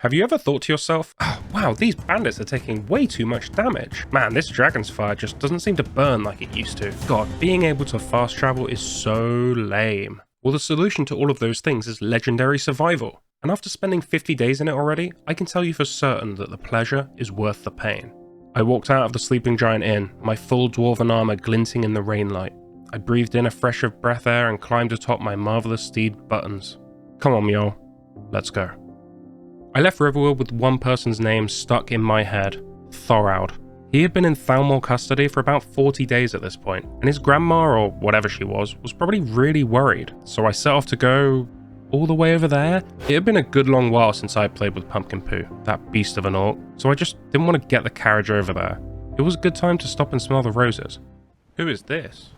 Have you ever thought to yourself, oh, wow, these bandits are taking way too much damage. Man, this dragon's fire just doesn't seem to burn like it used to. God, being able to fast travel is so lame. Well, the solution to all of those things is Legendary Survival. And after spending 50 days in it already, I can tell you for certain that the pleasure is worth the pain. I walked out of the Sleeping Giant Inn, my full dwarven armor glinting in the rainlight. I breathed in a fresh of breath air and climbed atop my marvelous steed Buttons. Come on, Mjol. Let's go. I left Riverwood with one person's name stuck in my head, Thorald. He had been in Thalmor custody for about 40 days at this point, and his grandma, or whatever she was probably really worried. So I set off to go all the way over there. It had been a good long while since I had played with Pumpkin Poo, that beast of an orc, so I just didn't want to get the carriage over there. It was a good time to stop and smell the roses. Who is this?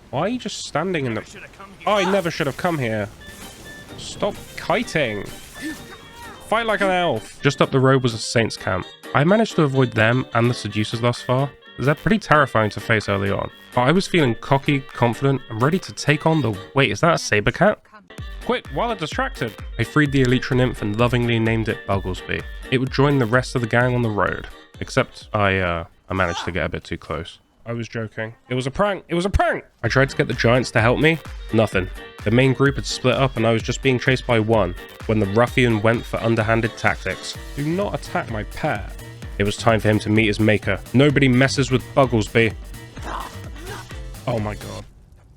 Why are you just standing in the... Oh, I never should have come here. Stop kiting. Fight like an elf. Just up the road was a saint's camp. I managed to avoid them and the seducers thus far, as they're pretty terrifying to face early on. But I was feeling cocky, confident, and ready to take on the... Wait, is that a saber cat? Quick, while they're distracted. I freed the Elytra nymph and lovingly named it Bugglesby. It would join the rest of the gang on the road. Except I managed to get a bit too close. I was joking. It was a prank. It was a prank! I tried to get the giants to help me. Nothing. The main group had split up and I was just being chased by one, when the ruffian went for underhanded tactics. Do not attack my pet. It was time for him to meet his maker. Nobody messes with Bugglesby. Oh my god.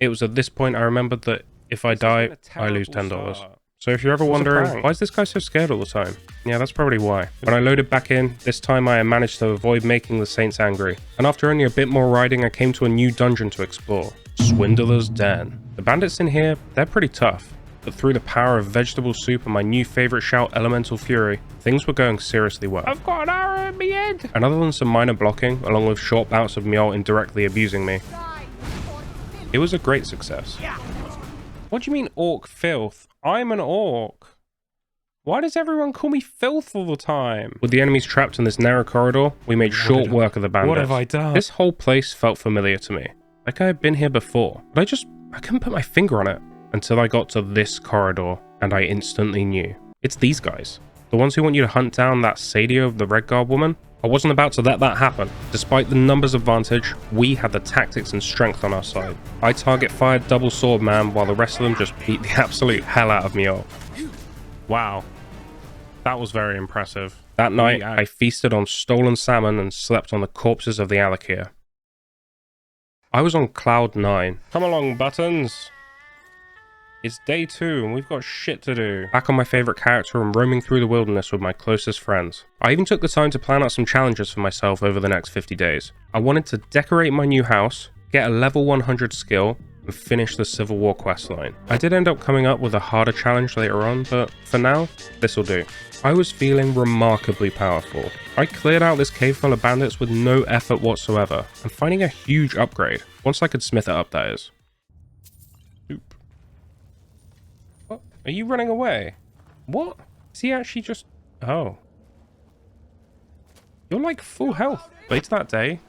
It was at this point I remembered that if I die, I lose $10. So if you're ever wondering, why is this guy so scared all the time? Yeah, that's probably why. When I loaded back in, this time I managed to avoid making the saints angry. And after only a bit more riding, I came to a new dungeon to explore. Swindler's Den. The bandits in here, they're pretty tough. But through the power of vegetable soup and my new favourite shout, Elemental Fury, things were going seriously well. I've got an arrow in my head! And other than some minor blocking, along with short bouts of Mjol indirectly abusing me, it was a great success. What do you mean orc filth? I'm an orc. Why does everyone call me filth all the time? With the enemies trapped in this narrow corridor, we made short work of the bandits. What have I done? This whole place felt familiar to me. Like I had been here before, but I couldn't put my finger on it until I got to this corridor, and I instantly knew. It's these guys. The ones who want you to hunt down that Sadio of the Red Woman. I wasn't about to let that happen. Despite the numbers advantage, we had the tactics and strength on our side. I target fired double sword man while the rest of them just beat the absolute hell out of Mjol. Wow. That was very impressive. That night, I feasted on stolen salmon and slept on the corpses of the Alakir. I was on cloud 9. Come along, Buttons. It's day 2 and we've got shit to do. Back on my favourite character and roaming through the wilderness with my closest friends. I even took the time to plan out some challenges for myself over the next 50 days. I wanted to decorate my new house, get a level 100 skill, and finish the Civil War questline. I did end up coming up with a harder challenge later on, but for now, this'll do. I was feeling remarkably powerful. I cleared out this cave full of bandits with no effort whatsoever, and finding a huge upgrade, once I could smith it up that is. What? Are you running away? What? Is he actually just... Oh. You're like full health. Later that day,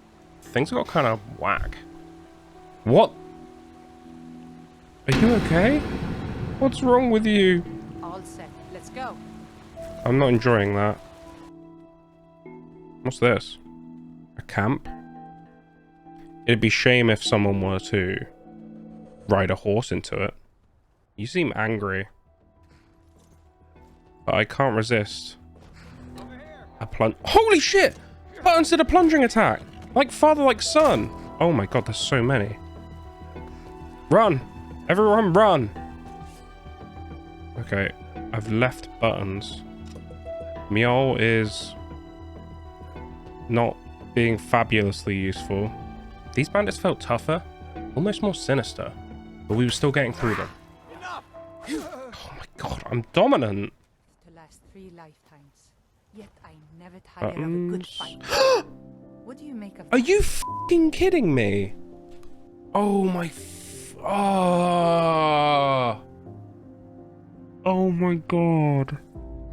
things got kind of whack. What? Are you okay? What's wrong with you? All set. Let's go. I'm not enjoying that. What's this? A camp? It'd be shame if someone were to ride a horse into it. You seem angry. But I can't resist. A plunge. Holy shit! Buttons did a plunging attack! Like father, like son! Oh my god, there's so many. Run! Everyone run! Okay, I've left Buttons. Mjol is not being fabulously useful. These bandits felt tougher, almost more sinister, but we were still getting through them. Oh my god, I'm dominant! To last 3 lifetimes, yet I never tired of a good fight. What do you make of that? Are you f***ing kidding me? Oh my Oh my god.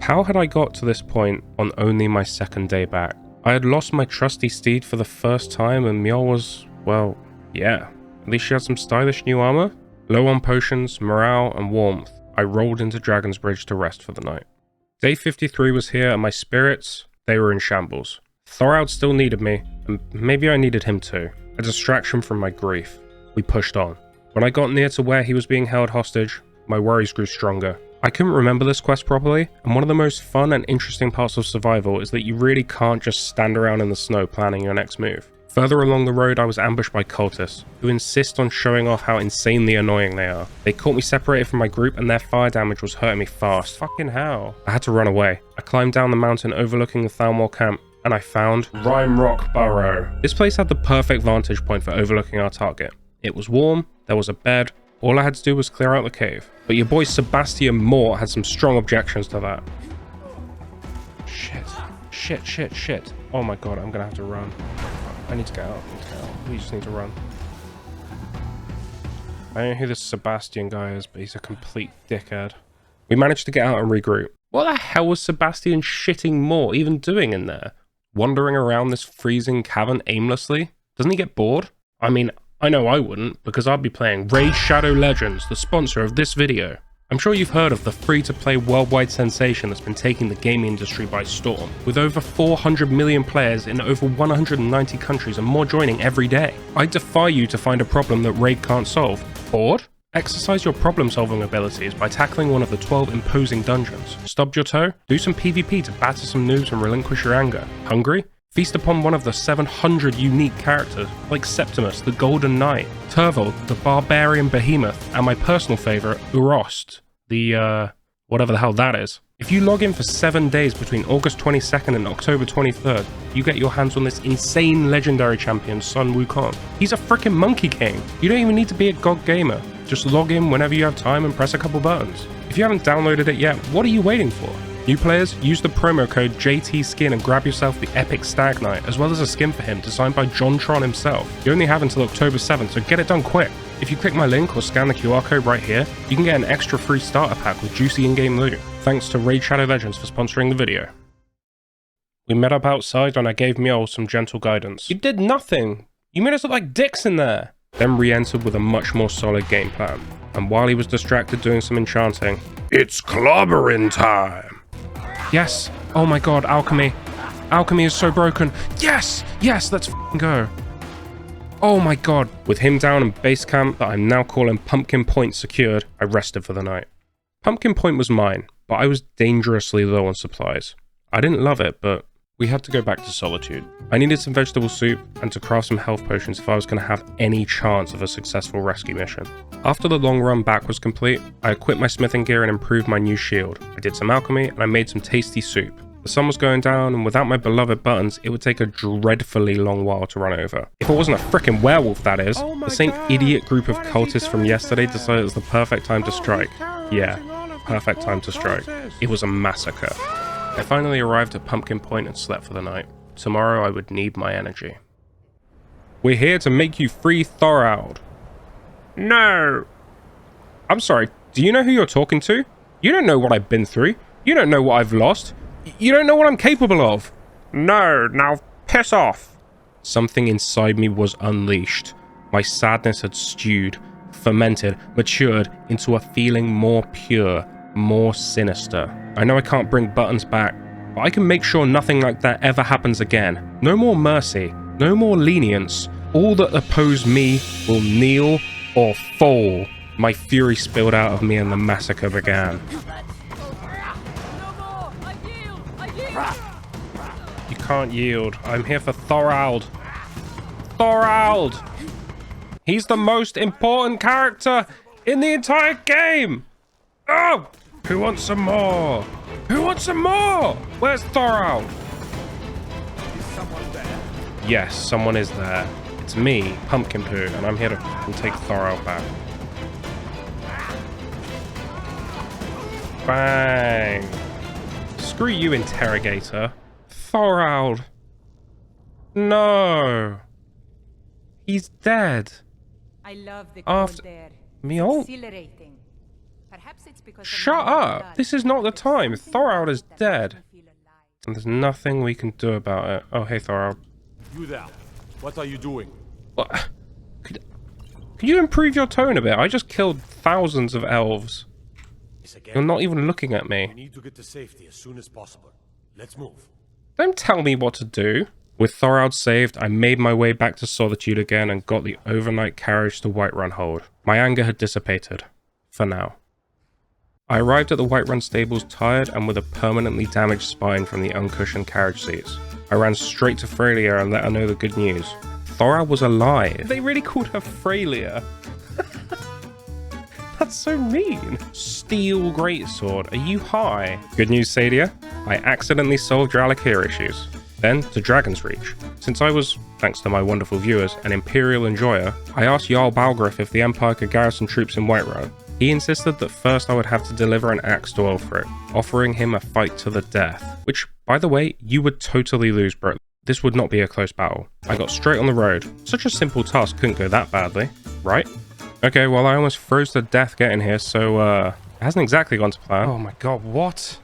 How had I got to this point on only my 2nd day back? I had lost my trusty steed for the first time and Mjol was, well, yeah. At least she had some stylish new armor. Low on potions, morale, and warmth, I rolled into Dragon's Bridge to rest for the night. Day 53 was here, and my spirits, they were in shambles. Thorald still needed me, and maybe I needed him too. A distraction from my grief. We pushed on. When I got near to where he was being held hostage, my worries grew stronger. I couldn't remember this quest properly, and one of the most fun and interesting parts of survival is that you really can't just stand around in the snow planning your next move. Further along the road, I was ambushed by cultists, who insist on showing off how insanely annoying they are. They caught me separated from my group, and their fire damage was hurting me fast. Fucking hell. I had to run away. I climbed down the mountain overlooking the Thalmor camp, and I found Rime Rock Burrow. This place had the perfect vantage point for overlooking our target. It was warm, there was a bed, all I had to do was clear out the cave. But your boy Sebastian Mort had some strong objections to that. Shit. Oh my god, I'm gonna have to run. I need to get out. We just need to run. I don't know who this Sebastian guy is, but he's a complete dickhead. We managed to get out and regroup. What the hell was Sebastian shitting Mort even doing in there? Wandering around this freezing cavern aimlessly? Doesn't he get bored? I mean, I know I wouldn't, because I'd be playing Raid Shadow Legends, the sponsor of this video. I'm sure you've heard of the free-to-play worldwide sensation that's been taking the gaming industry by storm, with over 400 million players in over 190 countries and more joining every day. I defy you to find a problem that Raid can't solve. Bored? Exercise your problem-solving abilities by tackling one of the 12 imposing dungeons. Stubbed your toe? Do some PvP to batter some noobs and relinquish your anger. Hungry? Feast upon one of the 700 unique characters, like Septimus, the Golden Knight, Turvold, the Barbarian Behemoth, and my personal favourite, Urost, the, whatever the hell that is. If you log in for 7 days between August 22nd and October 23rd, you get your hands on this insane legendary champion, Sun Wukong. He's a freaking Monkey King. You don't even need to be a GOG gamer. Just log in whenever you have time and press a couple buttons. If you haven't downloaded it yet, what are you waiting for? New players, use the promo code JTSkin and grab yourself the epic Stag Knight, as well as a skin for him designed by JonTron himself. You only have until October 7th, so get it done quick. If you click my link or scan the QR code right here, you can get an extra free starter pack with juicy in-game loot. Thanks to Raid Shadow Legends for sponsoring the video. We met up outside and I gave Mjol some gentle guidance. You did nothing! You made us look like dicks in there! Then re-entered with a much more solid game plan. And while he was distracted doing some enchanting, it's clobbering time! Yes! Oh my god, alchemy. Alchemy is so broken. Yes! Yes, let's f***ing go. Oh my god. With him down in base camp that I'm now calling Pumpkin Point secured, I rested for the night. Pumpkin Point was mine, but I was dangerously low on supplies. I didn't love it, but we had to go back to Solitude. I needed some vegetable soup and to craft some health potions if I was going to have any chance of a successful rescue mission. After the long run back was complete, I equipped my smithing gear and improved my new shield. I did some alchemy and I made some tasty soup. The sun was going down and without my beloved buttons, it would take a dreadfully long while to run over. If it wasn't a frickin' werewolf, that is. The same idiot group of cultists from yesterday decided it was the perfect time to strike. Yeah, perfect time to strike. It was a massacre. I finally arrived at Pumpkin Point and slept for the night. Tomorrow I would need my energy. We're here to make you free, Thorald. No. I'm sorry, do you know who you're talking to? You don't know what I've been through. You don't know what I've lost. You don't know what I'm capable of. No, now piss off. Something inside me was unleashed. My sadness had stewed, fermented, matured into a feeling more pure, more sinister. I know I can't bring buttons back, but I can make sure nothing like that ever happens again. No more mercy, no more lenience. All that oppose me will kneel or fall. My fury spilled out of me and the massacre began. You can't yield. I'm here for Thorald. Thorald! He's the most important character in the entire game! Oh! Who wants some more? Who wants some more? Where's Thorald? Is someone there? Yes, someone is there. It's me, Pumpkin Poo, and I'm here to take Thorald back. Bang! Screw you, interrogator. Thorald! No! He's dead. I love the After- cold air. Mjol? Exhilarating. Perhaps it's because of Shut my up! blood. This is not the time. There's something Thorald about is it that dead. makes me feel alive. And there's nothing we can do about it. Oh, hey, Thorald. You there. What are you doing? What? Could you improve your tone a bit? I just killed thousands of elves. You're not even looking at We me. need to get to safety as soon as possible. Let's move. Don't tell me what to do. With Thorald saved, I made my way back to Solitude again and got the overnight carriage to Whiterun hold. My anger had dissipated. For now. I arrived at the Whiterun stables tired and with a permanently damaged spine from the uncushioned carriage seats. I ran straight to Freya and let her know the good news. Thorald was alive. They really called her Freya. That's so mean. Steel greatsword, are you high? Good news, Sadia. I accidentally solved your Alakir issues. Then to Dragon's Reach. Since I was, thanks to my wonderful viewers, an Imperial enjoyer, I asked Jarl Balgruuf if the Empire could garrison troops in Whiterun. He insisted that first I would have to deliver an axe to Ulfric, offering him a fight to the death. Which, by the way, you would totally lose, bro. This would not be a close battle. I got straight on the road. Such a simple task couldn't go that badly, right? Okay, well I almost froze to death getting here, so it hasn't exactly gone to plan. Oh my god, what?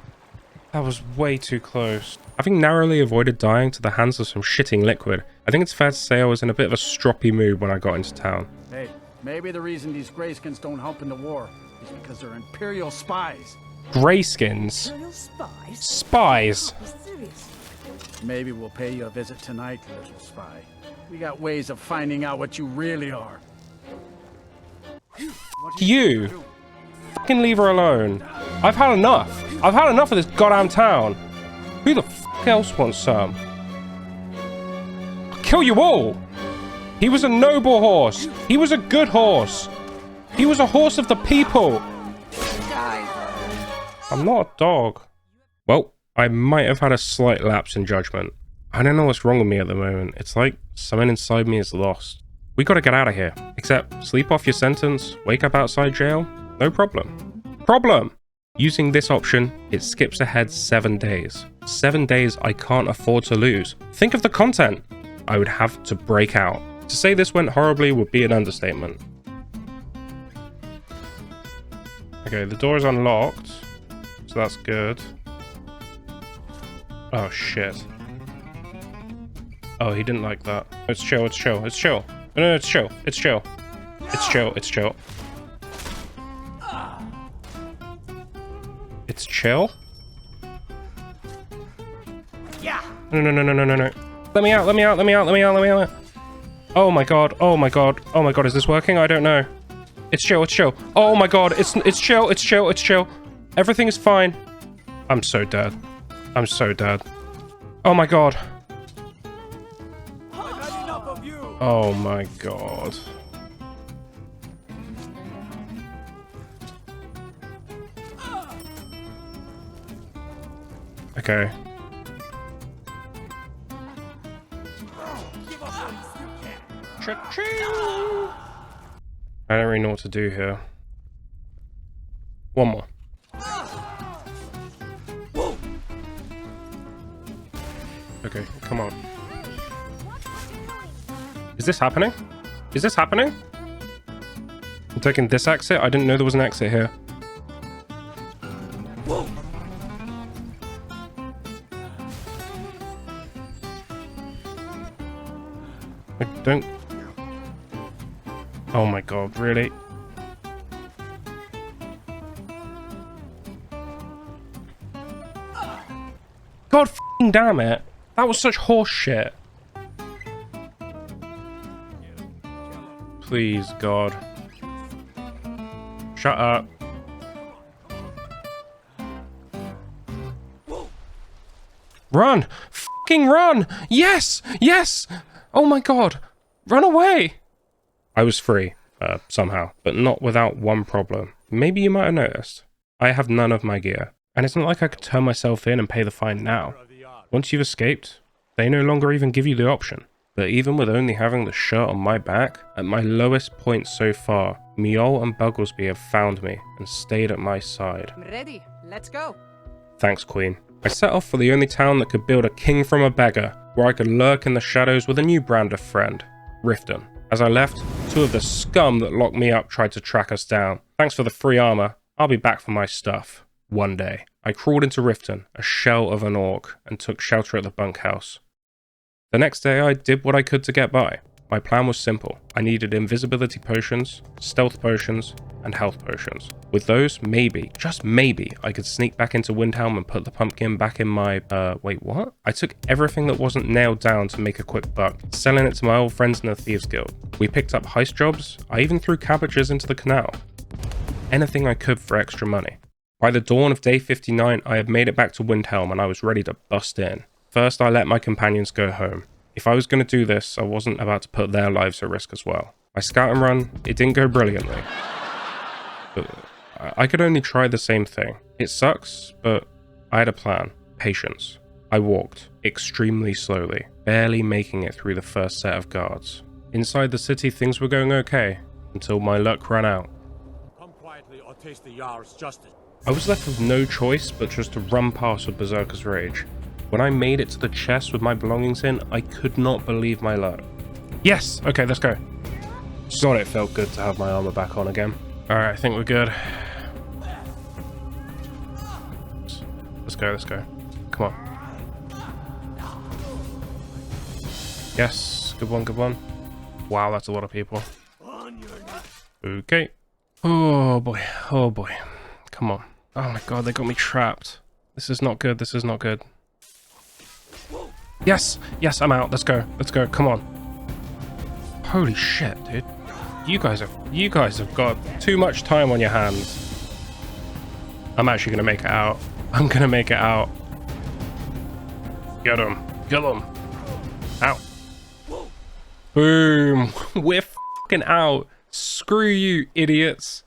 That was way too close. Having narrowly avoided dying to the hands of some shitting liquid, I think it's fair to say I was in a bit of a stroppy mood when I got into town. Hey, maybe the reason these Greyskins don't help in the war is because they're Imperial spies. Greyskins? Imperial spies? Spies? Be serious. Maybe we'll pay you a visit tonight, little spy. We got ways of finding out what you really are. You! Fucking leave her alone. I've had enough. I've had enough of this goddamn town. Who the fuck else wants some? I'll kill you all! He was a noble horse. He was a good horse. He was a horse of the people. I'm not a dog. Well, I might have had a slight lapse in judgment. I don't know what's wrong with me at the moment. It's like something inside me is lost. We gotta get out of here. Except, sleep off your sentence, wake up outside jail, no problem. Problem! Using this option, it skips ahead 7 days. 7 days I can't afford to lose. Think of the content! I would have to break out. To say this went horribly would be an understatement. Okay, the door is unlocked, so that's good. Oh shit. Oh, he didn't like that. It's chill, it's chill, it's chill. No, it's chill, it's chill. It's chill, it's chill. It's chill? Yeah. No, no, no, no, no, no, no. Let me out, let me out, let me out, let me out, let me out. Oh my god, oh my god, oh my god, is this working? I don't know. It's chill, it's chill. Oh my god, it's chill, it's chill, it's chill. Everything is fine. I'm so dead. I'm so dead. Oh my god. Oh my god. Okay. Cha-ching! I don't really know what to do here. One more. Okay, come on. Is this happening? Is this happening? I'm taking this exit? I didn't know there was an exit here. I don't... Oh my god, really? God f***ing damn it. That was such horse shit. Please, God. Shut up. Run! Fucking run! Yes! Yes! Oh my god! Run away! I was free, somehow, but not without one problem. Maybe you might have noticed. I have none of my gear. And it's not like I could turn myself in and pay the fine now. Once you've escaped, they no longer even give you the option. But even with only having the shirt on my back, at my lowest point so far, Mjol and Bugglesby have found me and stayed at my side. I'm ready. Let's go. Thanks, Queen. I set off for the only town that could build a king from a beggar, where I could lurk in the shadows with a new brand of friend, Riften. As I left, two of the scum that locked me up tried to track us down. Thanks for the free armor. I'll be back for my stuff. One day. I crawled into Riften, a shell of an orc, and took shelter at the bunkhouse. The next day I did what I could to get by. My plan was simple. I needed invisibility potions, stealth potions, and health potions. With those, maybe, just maybe, I could sneak back into Windhelm and put the pumpkin back in my, wait, what? I took everything that wasn't nailed down to make a quick buck, selling it to my old friends in the Thieves Guild. We picked up heist jobs. I even threw cabbages into the canal. Anything I could for extra money. By the dawn of day 59, I had made it back to Windhelm and I was ready to bust in. First, I let my companions go home. If I was going to do this, I wasn't about to put their lives at risk as well. My scout and run, it didn't go brilliantly. But I could only try the same thing. It sucks, but I had a plan. Patience. I walked, extremely slowly, barely making it through the first set of guards. Inside the city, things were going okay, until my luck ran out. Come quietly or taste the Jarl's justice. I was left with no choice but just to run past with Berserker's Rage. When I made it to the chest with my belongings in, I could not believe my luck. Yes! Okay, let's go. God, it felt good to have my armor back on again. Alright, I think we're good. Let's go, let's go. Come on. Yes, good one, good one. Wow, that's a lot of people. Okay. Oh boy, oh boy. Come on. Oh my god, they got me trapped. This is not good, this is not good. Yes! Yes, I'm out. Let's go. Let's go. Come on. Holy shit, dude. You guys have got too much time on your hands. I'm actually gonna make it out. I'm gonna make it out. Get him. Get him. Out. Boom. We're fucking out. Screw you, idiots.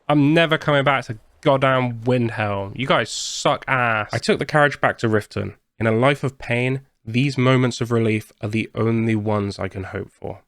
I'm never coming back to goddamn Windhelm. You guys suck ass. I took the carriage back to Riften. In a life of pain, these moments of relief are the only ones I can hope for.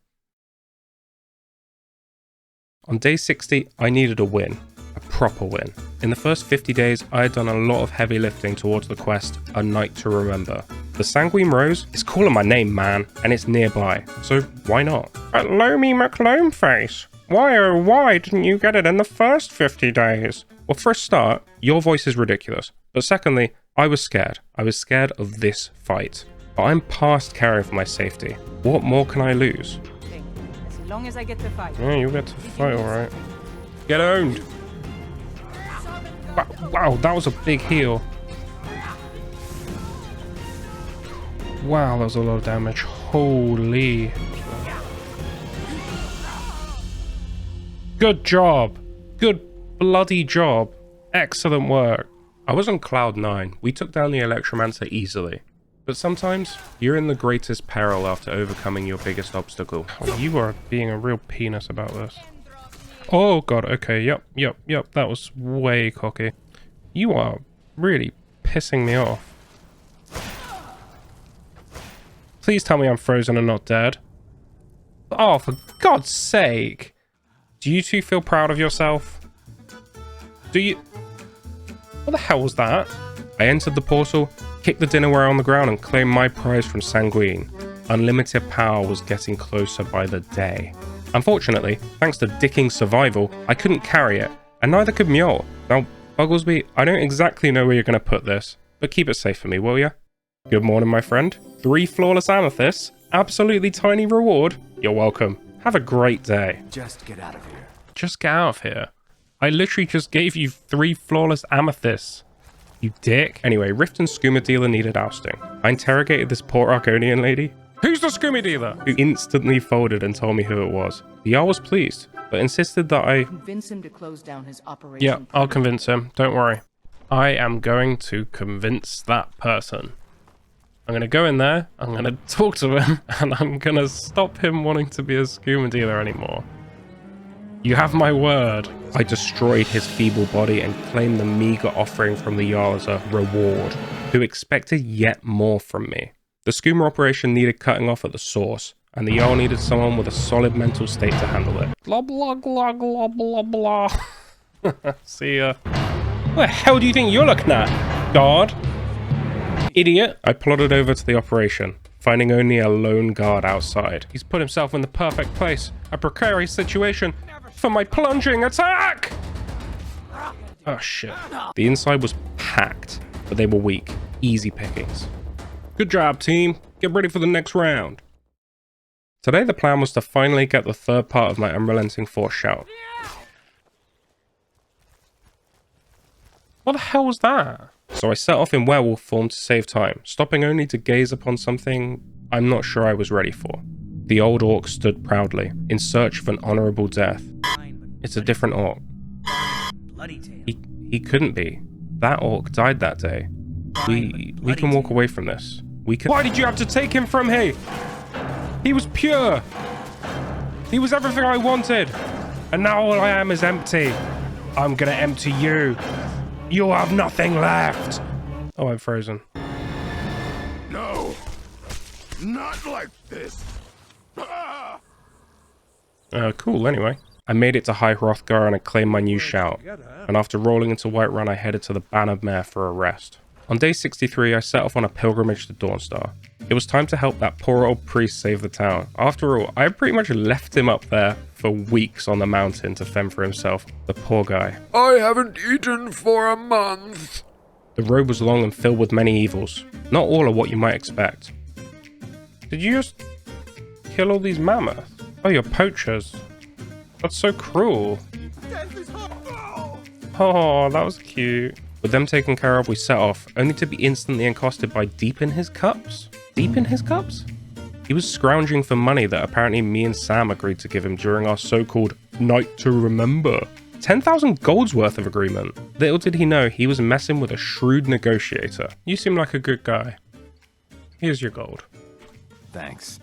On day 60, I needed a win. A proper win. In the first 50 days, I had done a lot of heavy lifting towards the quest, A Night to Remember. The Sanguine Rose is calling my name, man, and it's nearby, so why not? But Loamy McLoamface, why oh why didn't you get it in the first 50 days? Well, for a start, your voice is ridiculous. But secondly, I was scared. I was scared of this fight. But I'm past caring for my safety. What more can I lose? As long as I get to fight. Yeah, you get to fight, alright. Get owned! Wow, that was a big heal. Wow, that was a lot of damage. Holy. Good job. Good bloody job. Excellent work. I was on cloud 9. We took down the Electromancer easily. But sometimes, you're in the greatest peril after overcoming your biggest obstacle. Oh, you are being a real penis about this. Oh god, okay, yep, that was way cocky. You are really pissing me off. Please tell me I'm frozen and not dead. Oh, for God's sake. Do you two feel proud of yourself? Do you... What the hell was that? I entered the portal, kicked the dinnerware on the ground and claimed my prize from Sanguine. Unlimited power was getting closer by the day. Unfortunately, thanks to Dicking's survival, I couldn't carry it, and neither could Mjol. Now, Bugglesby, I don't exactly know where you're going to put this, but keep it safe for me, will ya? Good morning, my friend. 3 flawless amethysts? Absolutely tiny reward? You're welcome. Have a great day. Just get out of here. Just get out of here. I literally just gave you 3 flawless amethysts. You dick. Anyway, Riften's skooma dealer needed ousting. I interrogated this poor Argonian lady. Who's the skooma dealer? Who instantly folded and told me who it was. The Jarl was pleased, but insisted that I... Convince him to close down his operation. Yeah, I'll convince him. Don't worry. I am going to convince that person. I'm going to go in there, I'm going to talk to him, and I'm going to stop him wanting to be a skooma dealer anymore. You have my word. I destroyed his feeble body and claimed the meager offering from the Jarl as a reward, who expected yet more from me. The skooma operation needed cutting off at the source, and the Jarl needed someone with a solid mental state to handle it. Blah blah blah blah blah blah. See ya. What the hell do you think you're looking at, guard? Idiot. I plodded over to the operation, finding only a lone guard outside. He's put himself in the perfect place, a precarious situation for my plunging attack! Oh shit. The inside was packed, but they were weak. Easy pickings. Good job, team. Get ready for the next round. Today the plan was to finally get the third part of my unrelenting force shout. What the hell was that? So I set off in werewolf form to save time, stopping only to gaze upon something I'm not sure I was ready for. The old orc stood proudly, in search of an honourable death. It's a different orc. He couldn't be. That orc died that day. We can walk away from this. We can— Why did you have to take him from me? He was pure. He was everything I wanted. And now all I am is empty. I'm gonna empty you. You'll have nothing left. Oh, I'm frozen. No, not like this. Cool, anyway. I made it to High Hrothgar and I claimed my new shout. And after rolling into Whiterun, I headed to the Bannered Mare for a rest. On day 63, I set off on a pilgrimage to Dawnstar. It was time to help that poor old priest save the town. After all, I pretty much left him up there for weeks on the mountain to fend for himself. The poor guy. I haven't eaten for a month. The road was long and filled with many evils. Not all are what you might expect. Did you just kill all these mammoths? Oh, you're poachers. That's so cruel. Oh, that was cute. With them taken care of, we set off, only to be instantly accosted by Deep in his Cups? Deep in his Cups? He was scrounging for money that apparently me and Sam agreed to give him during our so-called Night to Remember. 10,000 gold's worth of agreement. Little did he know he was messing with a shrewd negotiator. You seem like a good guy. Here's your gold. Thanks.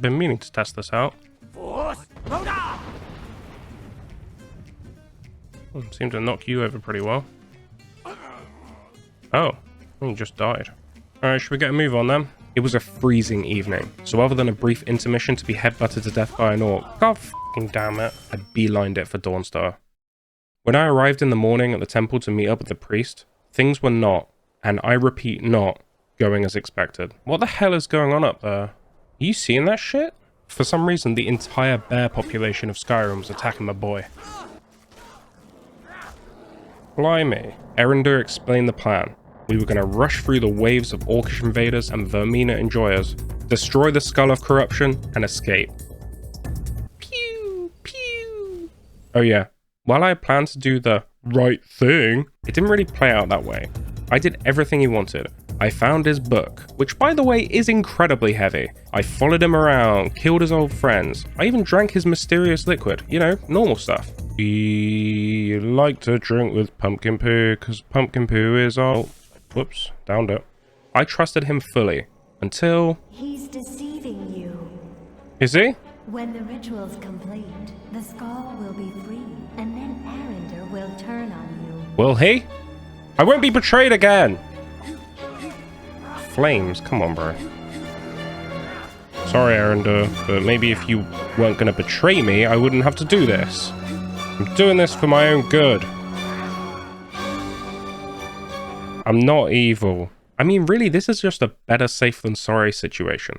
Been meaning to test this out. Seemed to knock you over pretty well. Oh, he just died. Alright, should we get a move on then? It was a freezing evening, so other than a brief intermission to be headbutted to death by an orc, god f***ing damn it, I beelined it for Dawnstar. When I arrived in the morning at the temple to meet up with the priest, things were not, and I repeat not, going as expected. What the hell is going on up there? Are you seeing that shit? For some reason, the entire bear population of Skyrim was attacking my boy. Blimey. Erendur explained the plan. We were going to rush through the waves of orcish invaders and Vermina enjoyers, destroy the Skull of Corruption, and escape. Pew, pew. Oh yeah, while I planned to do the right thing, it didn't really play out that way. I did everything he wanted. I found his book, which by the way is incredibly heavy. I followed him around, killed his old friends. I even drank his mysterious liquid, you know, normal stuff. We like to drink with pumpkin poo, because pumpkin poo is all... Whoops, downed it. I trusted him fully, until... He's deceiving you. Is he? When the ritual's complete, the skull will be free, and then Erendur will turn on you. Will he? I won't be betrayed again! Flames, come on, bro. Sorry, Erendur, but maybe if you weren't gonna betray me, I wouldn't have to do this. I'm doing this for my own good. I'm not evil. I mean, really, this is just a better safe than sorry situation.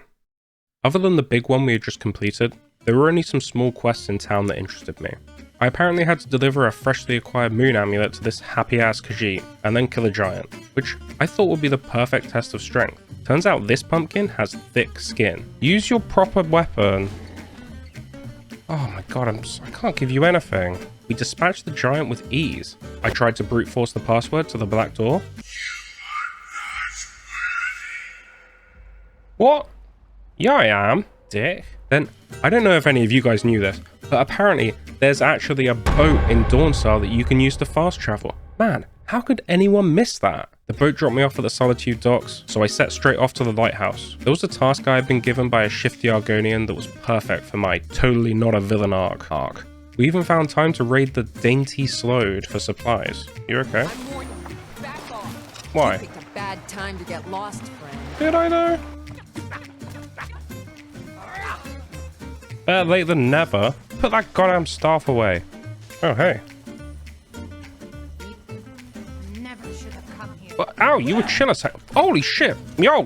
Other than the big one we had just completed, there were only some small quests in town that interested me. I apparently had to deliver a freshly acquired moon amulet to this happy-ass Khajiit, and then kill a giant, which I thought would be the perfect test of strength. Turns out this pumpkin has thick skin. Use your proper weapon. Oh my god, I can't give you anything. We dispatched the giant with ease. I tried to brute force the password to the black door. What? Yeah, I am, dick. Then, I don't know if any of you guys knew this, but apparently there's actually a boat in Dawnstar that you can use to fast travel. Man, how could anyone miss that? The boat dropped me off at the Solitude docks, so I set straight off to the lighthouse. There was a task I had been given by a shifty Argonian that was perfect for my totally not a villain arc. We even found time to raid the Dainty Slode for supplies. You okay? Why? You picked a bad time to get lost, friend. Did I though? Better late than never. Put that goddamn staff away. Oh, hey. Never should have come here. Ow, you were chill as heck. Holy shit. Yo.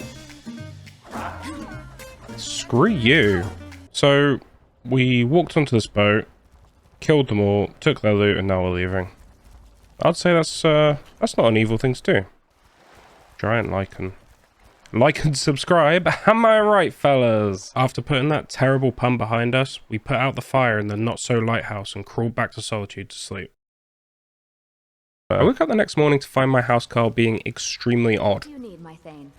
Screw you. So, we walked onto this boat, killed them all, took their loot, and now we're leaving. I'd say that's not an evil thing to do. Giant lichen. Like and subscribe. Am I right, fellas? After putting that terrible pun behind us, we put out the fire in the not-so-lighthouse and crawled back to Solitude to sleep. I woke up the next morning to find my housecarl being extremely odd. You need my Thane.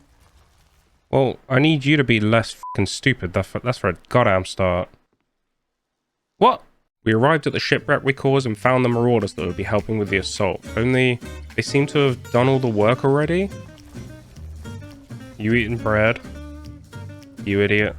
Well, I need you to be less fucking stupid. That's for a goddamn start. What? We arrived at the shipwreck we caused and found the marauders that would be helping with the assault. Only, they seem to have done all the work already. You eating bread? You idiot.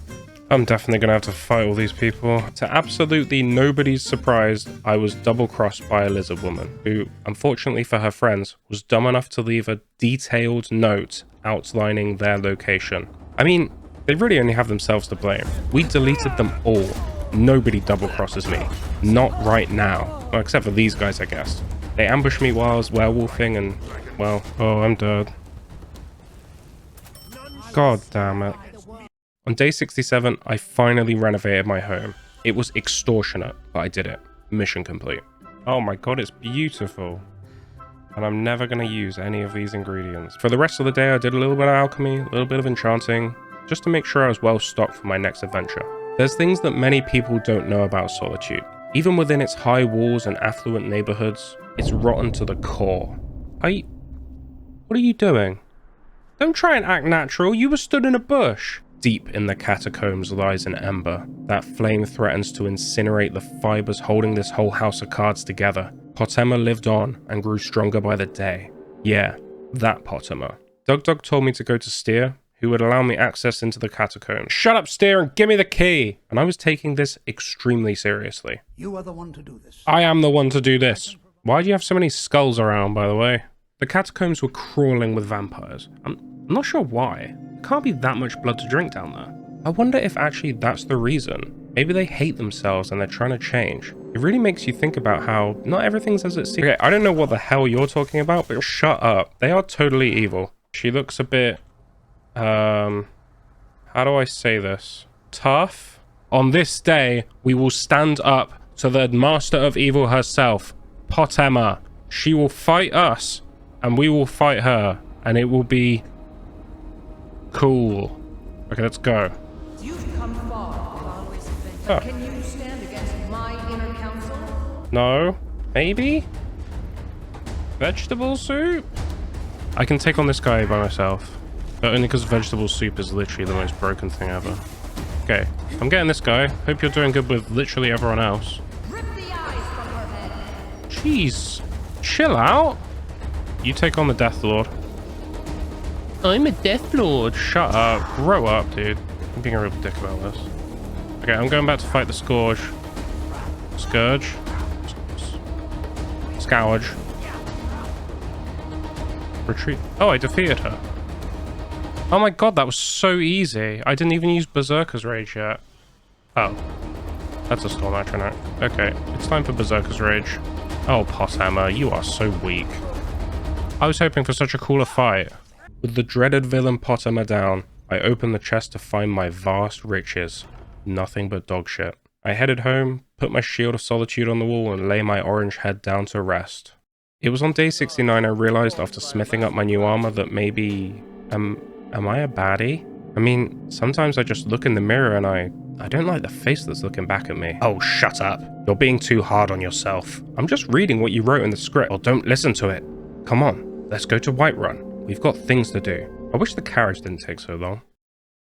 I'm definitely gonna have to fight all these people. To absolutely nobody's surprise, I was double-crossed by a lizard woman, who, unfortunately for her friends, was dumb enough to leave a detailed note outlining their location. I mean, they really only have themselves to blame. We deleted them all. Nobody double-crosses me. Not right now. Well, except for these guys, I guess. They ambushed me while I was werewolfing and, well, oh, I'm dead. God damn it. On day 67, I finally renovated my home. It was extortionate, but I did it. Mission complete. Oh my god, it's beautiful. And I'm never going to use any of these ingredients. For the rest of the day, I did a little bit of alchemy, a little bit of enchanting, just to make sure I was well stocked for my next adventure. There's things that many people don't know about Solitude. Even within its high walls and affluent neighborhoods, it's rotten to the core. What are you doing? Don't try and act natural, you were stood in a bush. Deep in the catacombs lies an ember. That flame threatens to incinerate the fibers holding this whole house of cards together. Potema lived on and grew stronger by the day. Yeah, that Potema. Dug told me to go to Steer, who would allow me access into the catacombs. Shut up, Steer, and give me the key! And I was taking this extremely seriously. You are the one to do this. I am the one to do this. Why do you have so many skulls around, by the way? The catacombs were crawling with vampires. I'm not sure why. There can't be that much blood to drink down there. I wonder if actually that's the reason. Maybe they hate themselves and they're trying to change. It really makes you think about how not everything's as it seems. Okay, I don't know what the hell you're talking about, but shut up. They are totally evil. She looks a bit, how do I say this? Tough? On this day, we will stand up to the master of evil herself, Potema. She will fight us, and we will fight her, and it will be cool. Okay, let's go. You've come far. Oh. Can you stand against my inner council? No? Maybe? Vegetable soup? I can take on this guy by myself. But only because vegetable soup is literally the most broken thing ever. Okay, I'm getting this guy. Hope you're doing good with literally everyone else. Rip the eyes from her head. Jeez. Chill out. You take on the Death Lord. I'm a Death Lord. Shut up. Grow up, dude. I'm being a real dick about this. Okay, I'm going back to fight the Scourge. Scourge. Scourge. Retreat. Oh, I defeated her. Oh my god, that was so easy. I didn't even use Berserker's Rage yet. Oh. That's a Storm Atronach. Okay, it's time for Berserker's Rage. Oh, Pothammer, you are so weak. I was hoping for such a cooler fight. With the dreaded villain Pothammer down, I opened the chest to find my vast riches. Nothing but dog shit. I headed home, put my Shield of Solitude on the wall, and lay my orange head down to rest. It was on day 69 I realized after smithing up my new armor that maybe... Am I a baddie? I mean, sometimes I just look in the mirror and I don't like the face that's looking back at me. Oh, shut up. You're being too hard on yourself. I'm just reading what you wrote in the script. Well, don't listen to it. Come on, let's go to Whiterun. We've got things to do. I wish the carriage didn't take so long.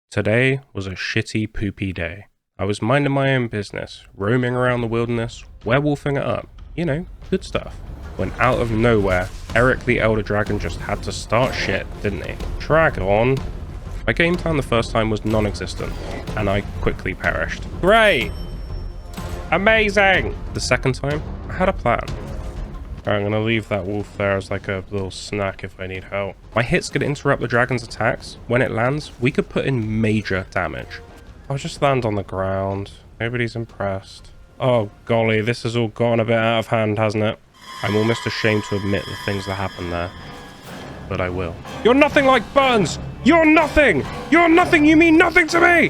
Today was a shitty, poopy day. I was minding my own business, roaming around the wilderness, werewolfing it up. You know, good stuff. When out of nowhere, Eric the Elder Dragon just had to start shit, didn't he? Dragon? My game time the first time was non-existent, and I quickly perished. Great! Amazing! The second time, I had a plan. Alright, I'm gonna leave that wolf there as like a little snack if I need help. My hits could interrupt the dragon's attacks. When it lands, we could put in major damage. I'll just land on the ground. Nobody's impressed. Oh golly, this has all gotten a bit out of hand, hasn't it? I'm almost ashamed to admit the things that happened there. But I will. You're nothing like Burns! You're nothing! You're nothing! You mean nothing to me!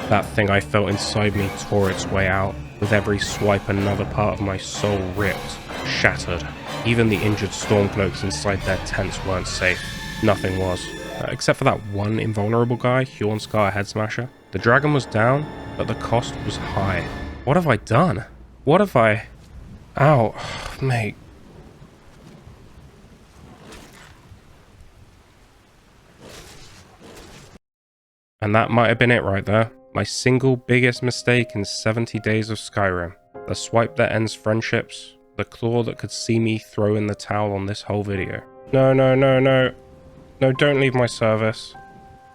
That thing I felt inside me tore its way out. With every swipe, another part of my soul ripped, shattered. Even the injured Stormcloaks inside their tents weren't safe. Nothing was. except for that one invulnerable guy, Hroggar Head Smasher. The dragon was down, but the cost was high. What have I done? What have I... Ow, mate. And that might have been it right there. My single biggest mistake in 70 days of Skyrim. The swipe that ends friendships. The claw that could see me throw in the towel on this whole video. No, no, no, no. No, don't leave my service.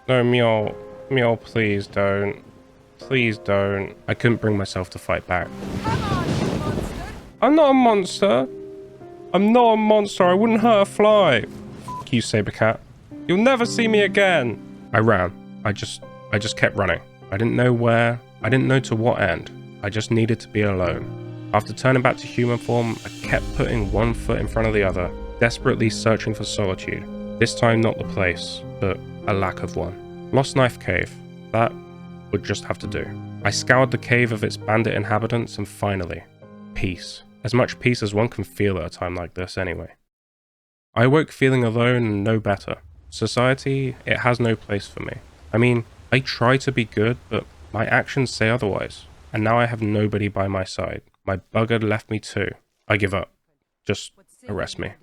No, Mjol. Mjol, please don't. Please don't. I couldn't bring myself to fight back. I'm not a monster. I'm not a monster. I wouldn't hurt a fly. F you, Sabercat. You'll never see me again. I ran. I just kept running. I didn't know where. I didn't know to what end. I just needed to be alone. After turning back to human form, I kept putting one foot in front of the other, desperately searching for solitude. This time not the place, but a lack of one. Lost Knife Cave. That would just have to do. I scoured the cave of its bandit inhabitants and finally, peace. As much peace as one can feel at a time like this anyway. I awoke feeling alone and no better. Society, it has no place for me. I mean, I try to be good, but my actions say otherwise. And now I have nobody by my side. My bugger left me too. I give up. Just arrest me.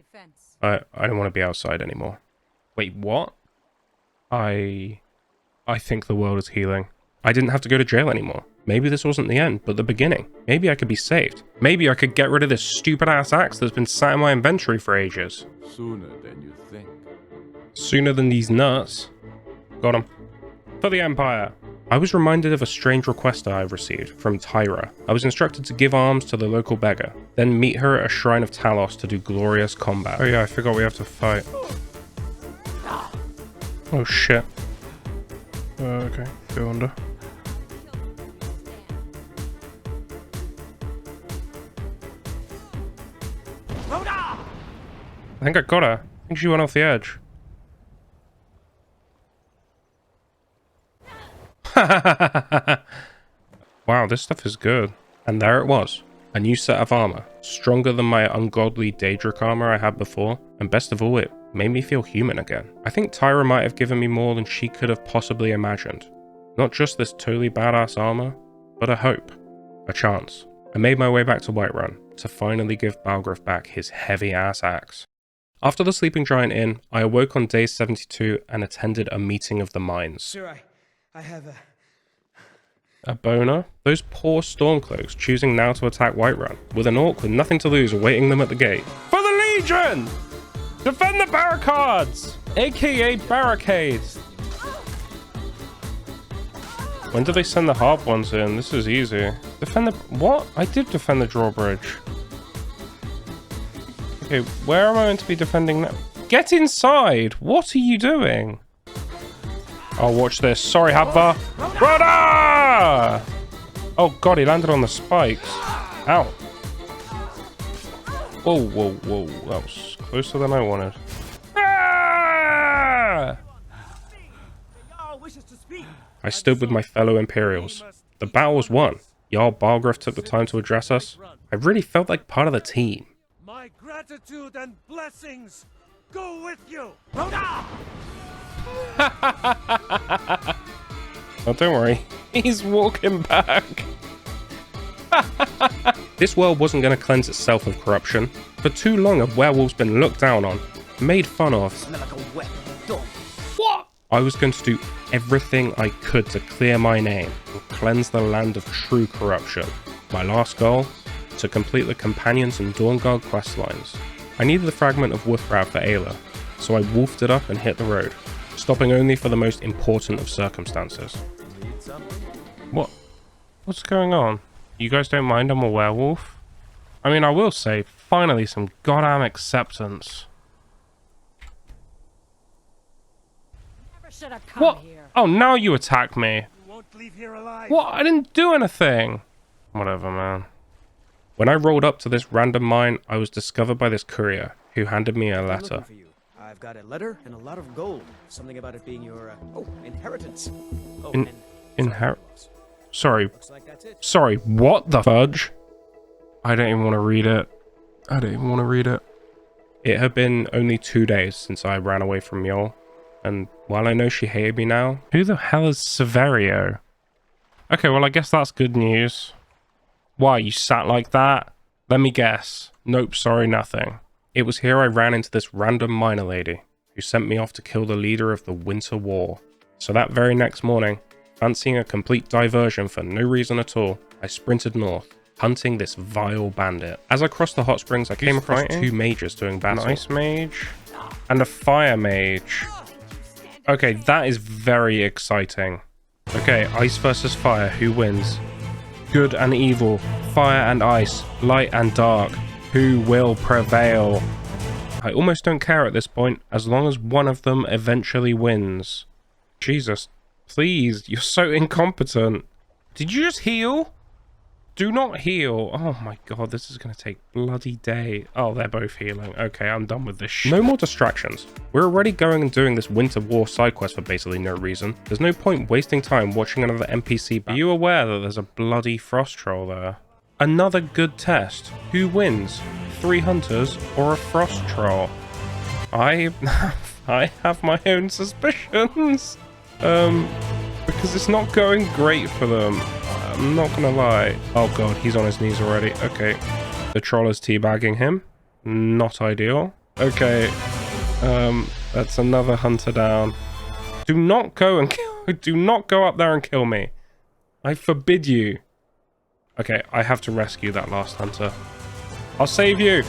I don't want to be outside anymore. Wait, what? I think the world is healing. I didn't have to go to jail anymore. Maybe this wasn't the end, but the beginning. Maybe I could be saved. Maybe I could get rid of this stupid ass axe that's been sat in my inventory for ages. Sooner than you think. Sooner than these nuts. Got him. For the Empire. I was reminded of a strange request I received from Tyra. I was instructed to give alms to the local beggar, then meet her at a shrine of Talos to do glorious combat. Oh yeah, I forgot we have to fight. Oh shit. Okay, go under. I think I got her. I think she went off the edge. Wow, this stuff is good. And there it was. A new set of armor. Stronger than my ungodly Daedric armor I had before. And best of all, it made me feel human again. I think Tyra might have given me more than she could have possibly imagined. Not just this totally badass armor, but a hope. A chance. I made my way back to Whiterun to finally give Balgruuf back his heavy-ass axe. After the Sleeping Giant Inn, I awoke on day 72 and attended a meeting of the minds. Sir, I have A boner? Those poor Stormcloaks choosing now to attack Whiterun, with an orc with nothing to lose awaiting them at the gate. For the Legion! Defend the barricades! AKA barricades! When do they send the hard ones in? This is easy. Defend the... What? I did defend the drawbridge. Okay, where am I meant to be defending now? Get inside! What are you doing? Oh, watch this. Sorry, Habva. Brother! Oh god, he landed on the spikes. Ow. Whoa, whoa, whoa. That was closer than I wanted. Ah! I stood with my fellow Imperials. The battle was won. Jarl Balgruuf took the time to address us. I really felt like part of the team. my gratitude and blessings go with you. Oh, don't worry. He's walking back. This world wasn't going to cleanse itself of corruption. For too long, a werewolf's been looked down on, made fun of. What? I was going to do everything I could to clear my name and cleanse the land of true corruption. My last goal? To complete the Companions and Dawnguard questlines. I needed the fragment of Wolfrau for Ayla, so I wolfed it up and hit the road, stopping only for the most important of circumstances. What? What's going on? You guys don't mind I'm a werewolf? I mean, I will say, finally some goddamn acceptance. What? Oh, now you attack me. You won't leave here alive. What? I didn't do anything. Whatever, man. When I rolled up to this random mine, I was discovered by this courier, who handed me a letter. For you. I've got a letter and a lot of gold. Something about it being your, inheritance. Oh, Sorry. Looks like that's it. Sorry, what the fudge? I don't even want to read it. I don't even want to read it. It had been only 2 days since I ran away from Mjol, And while I know she hated me now, who the hell is Severio? Okay, well, I guess that's good news. Why, you sat like that? Let me guess. Nope, sorry, nothing. It was here I ran into this random miner lady who sent me off to kill the leader of the Winter War. So that very next morning, fancying a complete diversion for no reason at all, I sprinted north, hunting this vile bandit. As I crossed the hot springs, I came across two mages doing battle. An ice mage and a fire mage. Okay, that is very exciting. Okay, ice versus fire, who wins? Good and evil, fire and ice, light and dark. Who will prevail? I almost don't care at this point, as long as one of them eventually wins. Jesus, please, you're so incompetent. Did you just heal? Do not heal. Oh my god, this is going to take bloody day. Oh, they're both healing. Okay, I'm done with this shit. No more distractions. We're already going and doing this Winter War side quest for basically no reason. There's no point wasting time watching another NPC. Are you aware that there's a bloody frost troll there? Another good test. Who wins? 3 hunters or a frost troll? I have my own suspicions. Because it's not going great for them. I'm not gonna lie. Oh god, he's on his knees already. Okay. The troll is teabagging him. Not ideal. Okay. That's another hunter down. Do not go and kill. Do not go up there and kill me. I forbid you. Okay, I have to rescue that last hunter. I'll save you.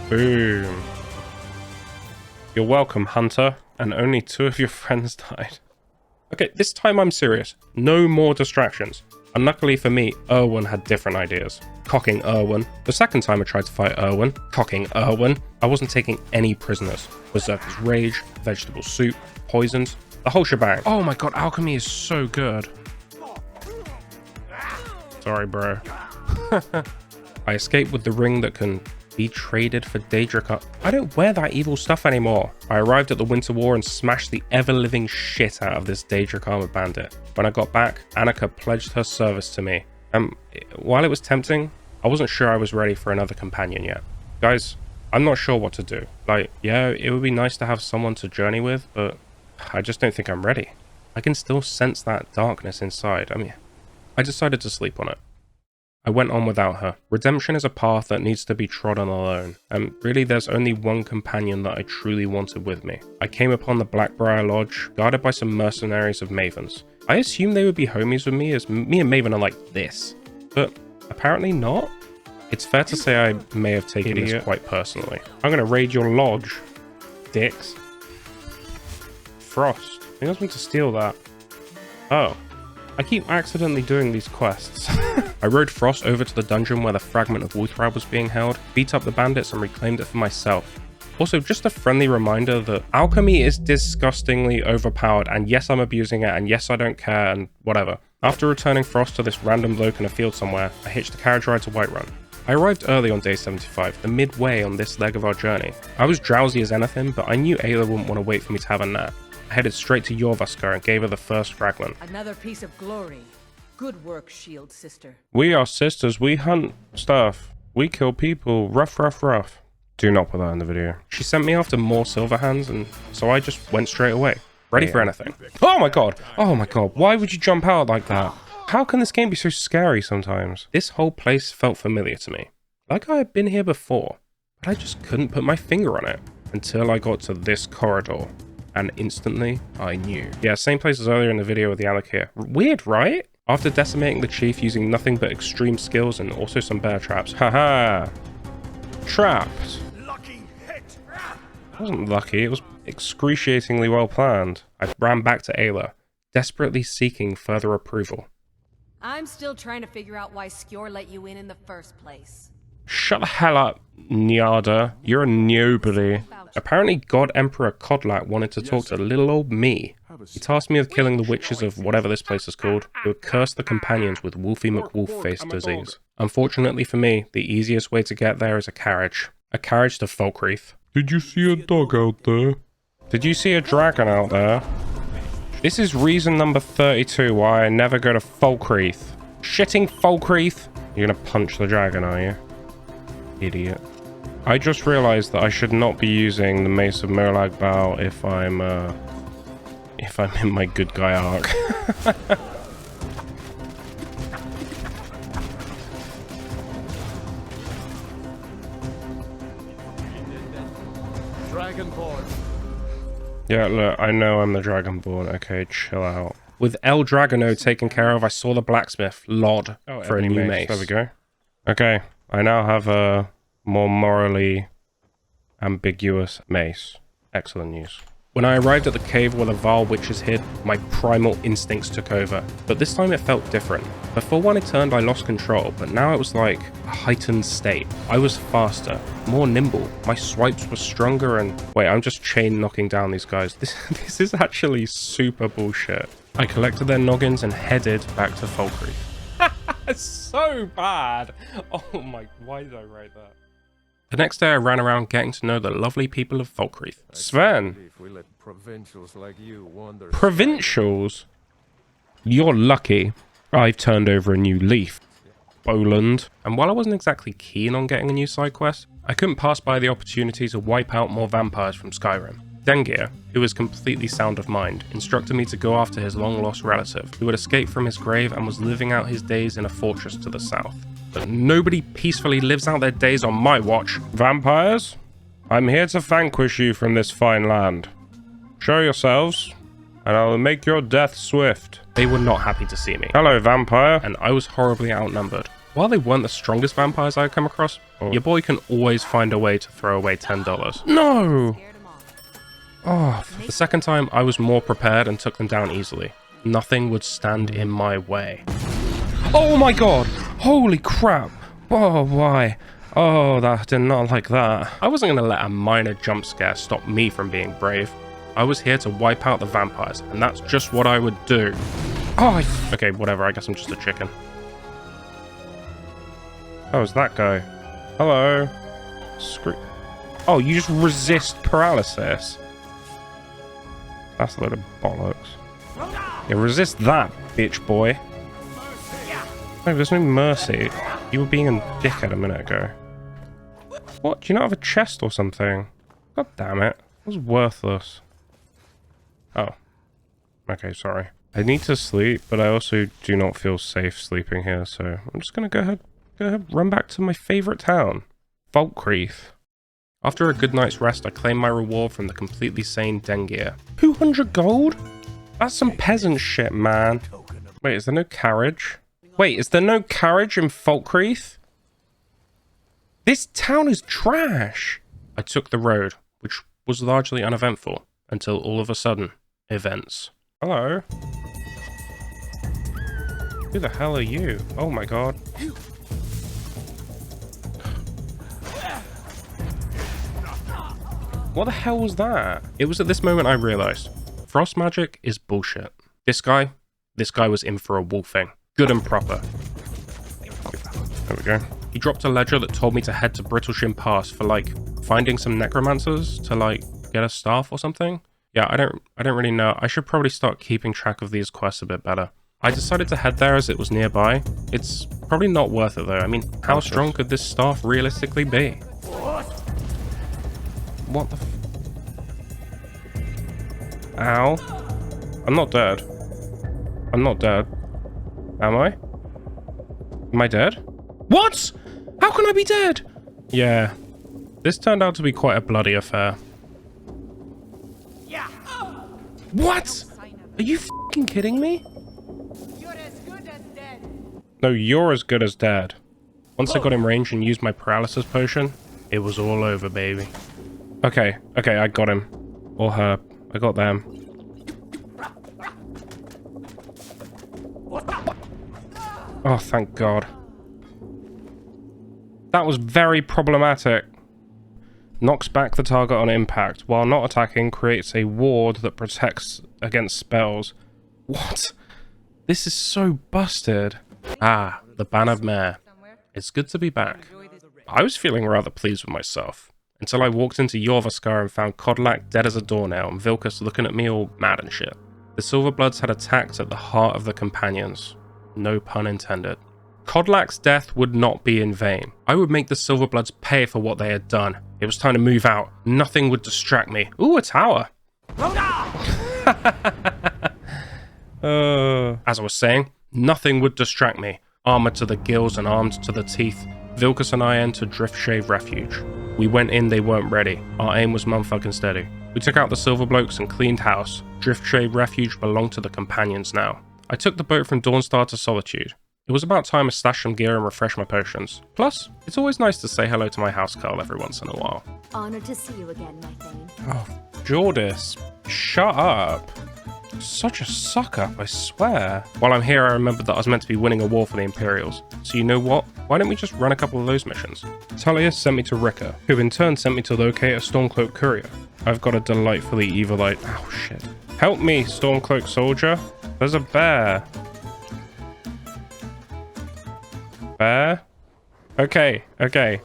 Boom. You're welcome, hunter. And only 2 of your friends died. Okay, this time I'm serious. No more distractions. Unluckily for me, Erwin had different ideas. Cocking Erwin. The second time I tried to fight Erwin, cocking Erwin, I wasn't taking any prisoners. Berserker's Rage, vegetable soup, poisons, the whole shebang. Oh my god, alchemy is so good. Sorry, bro. I escaped with the ring that can be traded for Daedric. I don't wear that evil stuff anymore. I arrived at the Winter War and smashed the ever-living shit out of this Daedric armored bandit. When I got back, Annika pledged her service to me. While it was tempting, I wasn't sure I was ready for another companion yet. Guys, I'm not sure what to do. Like, yeah, it would be nice to have someone to journey with, but I just don't think I'm ready. I can still sense that darkness inside. I mean, I decided to sleep on it. I went on without her. Redemption is a path that needs to be trodden alone, and really there's only one companion that I truly wanted with me. I came upon the Blackbriar Lodge, guarded by some mercenaries of Mavens. I assumed they would be homies with me, as me and Maven are like this, but apparently not. It's fair to say I may have taken this quite personally. I'm gonna raid your lodge, dicks. Frost. He wants me to steal that. Oh. I keep accidentally doing these quests. I rode Frost over to the dungeon where the fragment of Whiterun was being held, beat up the bandits and reclaimed it for myself. Also, just a friendly reminder that alchemy is disgustingly overpowered, and yes, I'm abusing it, and yes, I don't care, and whatever. After returning Frost to this random bloke in a field somewhere, I hitched a carriage ride to Whiterun. I arrived early on day 75, the midway on this leg of our journey. I was drowsy as anything, but I knew Ayla wouldn't want to wait for me to have a nap. I headed straight to Hrothgar and gave her the first fragment. Another piece of glory. Good work, shield sister. We are sisters, we hunt stuff. We kill people, rough, rough, rough. Do not put that in the video. She sent me after more silver hands, and so I just went straight away. Ready for anything. Oh my god! Oh my god, why would you jump out like that? How can this game be so scary sometimes? This whole place felt familiar to me. Like I had been here before, but I just couldn't put my finger on it. Until I got to this corridor. And instantly, I knew. Yeah, same place as earlier in the video with the Alakir. Weird, right? After decimating the chief using nothing but extreme skills and also some bear traps. Haha! Trapped. Lucky hit. It wasn't lucky, it was excruciatingly well planned. I ran back to Ayla, desperately seeking further approval. I'm still trying to figure out why Skjor let you in the first place. Shut the hell up, Nyada. You're a nobody. Apparently, God Emperor Kodlak wanted to talk to little old me. He tasked me with killing the witches of whatever this place is called, who would curse the companions with Wolfie McWolf-face disease. Unfortunately for me, the easiest way to get there is a carriage. A carriage to Falkreath. Did you see a dog out there? Did you see a dragon out there? This is reason number 32 why I never go to Falkreath. Shitting Falkreath? You're gonna punch the dragon, are you? Idiot. I just realized that I should not be using the Mace of Mirlag Bow if I'm in my good guy arc. Dragonborn. Yeah, look, I know I'm the Dragonborn. Okay, chill out. With El Dragono taken care of, I saw the blacksmith, Lod, for a new mace. There we go. Okay, I now have a more morally ambiguous mace. Excellent news. When I arrived at the cave where the Vale witches hid, my primal instincts took over. But this time it felt different. Before when I turned, I lost control, but now it was like a heightened state. I was faster, more nimble. My swipes were stronger and... Wait, I'm just chain knocking down these guys. This is actually super bullshit. I collected their noggins and headed back to Volkihar. It's so bad. Oh my... Why did I write that? The next day I ran around getting to know the lovely people of Volkihar. Sven! If we let provincials like you wander. Provincials? You're lucky. I've turned over a new leaf. Boland. And while I wasn't exactly keen on getting a new side quest, I couldn't pass by the opportunity to wipe out more vampires from Skyrim. Dawnguard, who was completely sound of mind, instructed me to go after his long-lost relative, who had escaped from his grave and was living out his days in a fortress to the south. But nobody peacefully lives out their days on my watch. Vampires, I'm here to vanquish you from this fine land. Show yourselves, and I will make your death swift. They were not happy to see me. Hello, vampire. And I was horribly outnumbered. While they weren't the strongest vampires I had come across, your boy can always find a way to throw away $10. No! Oh, for the second time, I was more prepared and took them down easily. Nothing would stand in my way. Oh my god! Holy crap! Oh, why? Oh, that did not like that. I wasn't going to let a minor jump scare stop me from being brave. I was here to wipe out the vampires, and that's just what I would do. Oh, okay, whatever, I guess I'm just a chicken. Oh, it's that guy. Hello. Screw. Oh, you just resist paralysis. That's a load of bollocks. Yeah, resist that, bitch boy. No, there's no mercy. You were being a dickhead a minute ago. What? Do you not have a chest or something? God damn it. It was worthless. Oh. Okay, sorry. I need to sleep, but I also do not feel safe sleeping here, so I'm just gonna go ahead, run back to my favorite town, Volkihar. After a good night's rest, I claimed my reward from the completely sane Dawnguard. 200 gold? That's some peasant shit, man. Wait, is there no carriage? Wait, is there no carriage in Volkihar? This town is trash! I took the road, which was largely uneventful, until all of a sudden, events. Hello? Who the hell are you? Oh my god. What the hell was that? It was at this moment I realized. Frost magic is bullshit. This guy was in for a wolfing. Good and proper. There we go. He dropped a ledger that told me to head to Brittleshin Pass for, like, finding some necromancers to, like, get a staff or something. Yeah, I don't really know. I should probably start keeping track of these quests a bit better. I decided to head there as it was nearby. It's probably not worth it, though. I mean, how strong could this staff realistically be? What the f... Ow. I'm not dead. I'm not dead. Am I? Am I dead? What? How can I be dead? Yeah. This turned out to be quite a bloody affair. What? Are you f***ing kidding me? You're as good as dead. No, you're as good as dead. Once I got in range and used my paralysis potion, it was all over, baby. Okay, I got him. Or her. I got them. Oh, thank God. That was very problematic. Knocks back the target on impact. While not attacking, creates a ward that protects against spells. What? This is so busted. Ah, the Ban of Mare. It's good to be back. I was feeling rather pleased with myself, until I walked into Hrothgar and found Kodlak dead as a doornail and Vilkas looking at me all mad and shit. The Silverbloods had attacked at the heart of the companions. No pun intended. Kodlak's death would not be in vain. I would make the Silverbloods pay for what they had done. It was time to move out. Nothing would distract me. Ooh, a tower. As I was saying, nothing would distract me. Armored to the gills and armed to the teeth, Vilkas and I entered Driftshave Refuge. We went in, they weren't ready. Our aim was motherfucking steady. We took out the Silverblokes and cleaned house. Driftshave Refuge belonged to the companions now. I took the boat from Dawnstar to Solitude. It was about time I stashed some gear and refreshed my potions. Plus, it's always nice to say hello to my housecarl every once in a while. Honored to see you again, my Thane. Oh, Jordis, shut up. Such a suck-up, I swear. While I'm here, I remembered that I was meant to be winning a war for the Imperials. So you know what? Why don't we just run a couple of those missions? Tullius sent me to Ricka, who in turn sent me to locate a Stormcloak courier. I've got a delightfully evilite... Oh, shit. Help me, Stormcloak soldier. There's a bear. Bear? Okay.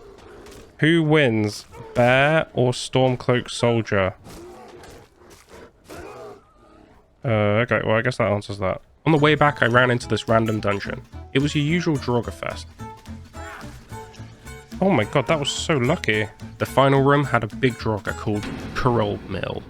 Who wins? Bear or Stormcloak soldier? Okay, well I guess that answers that. On the way back I ran into this random dungeon. It was your usual Hroggar fest. Oh my god, that was so lucky. The final room had a big Hroggar called Mill.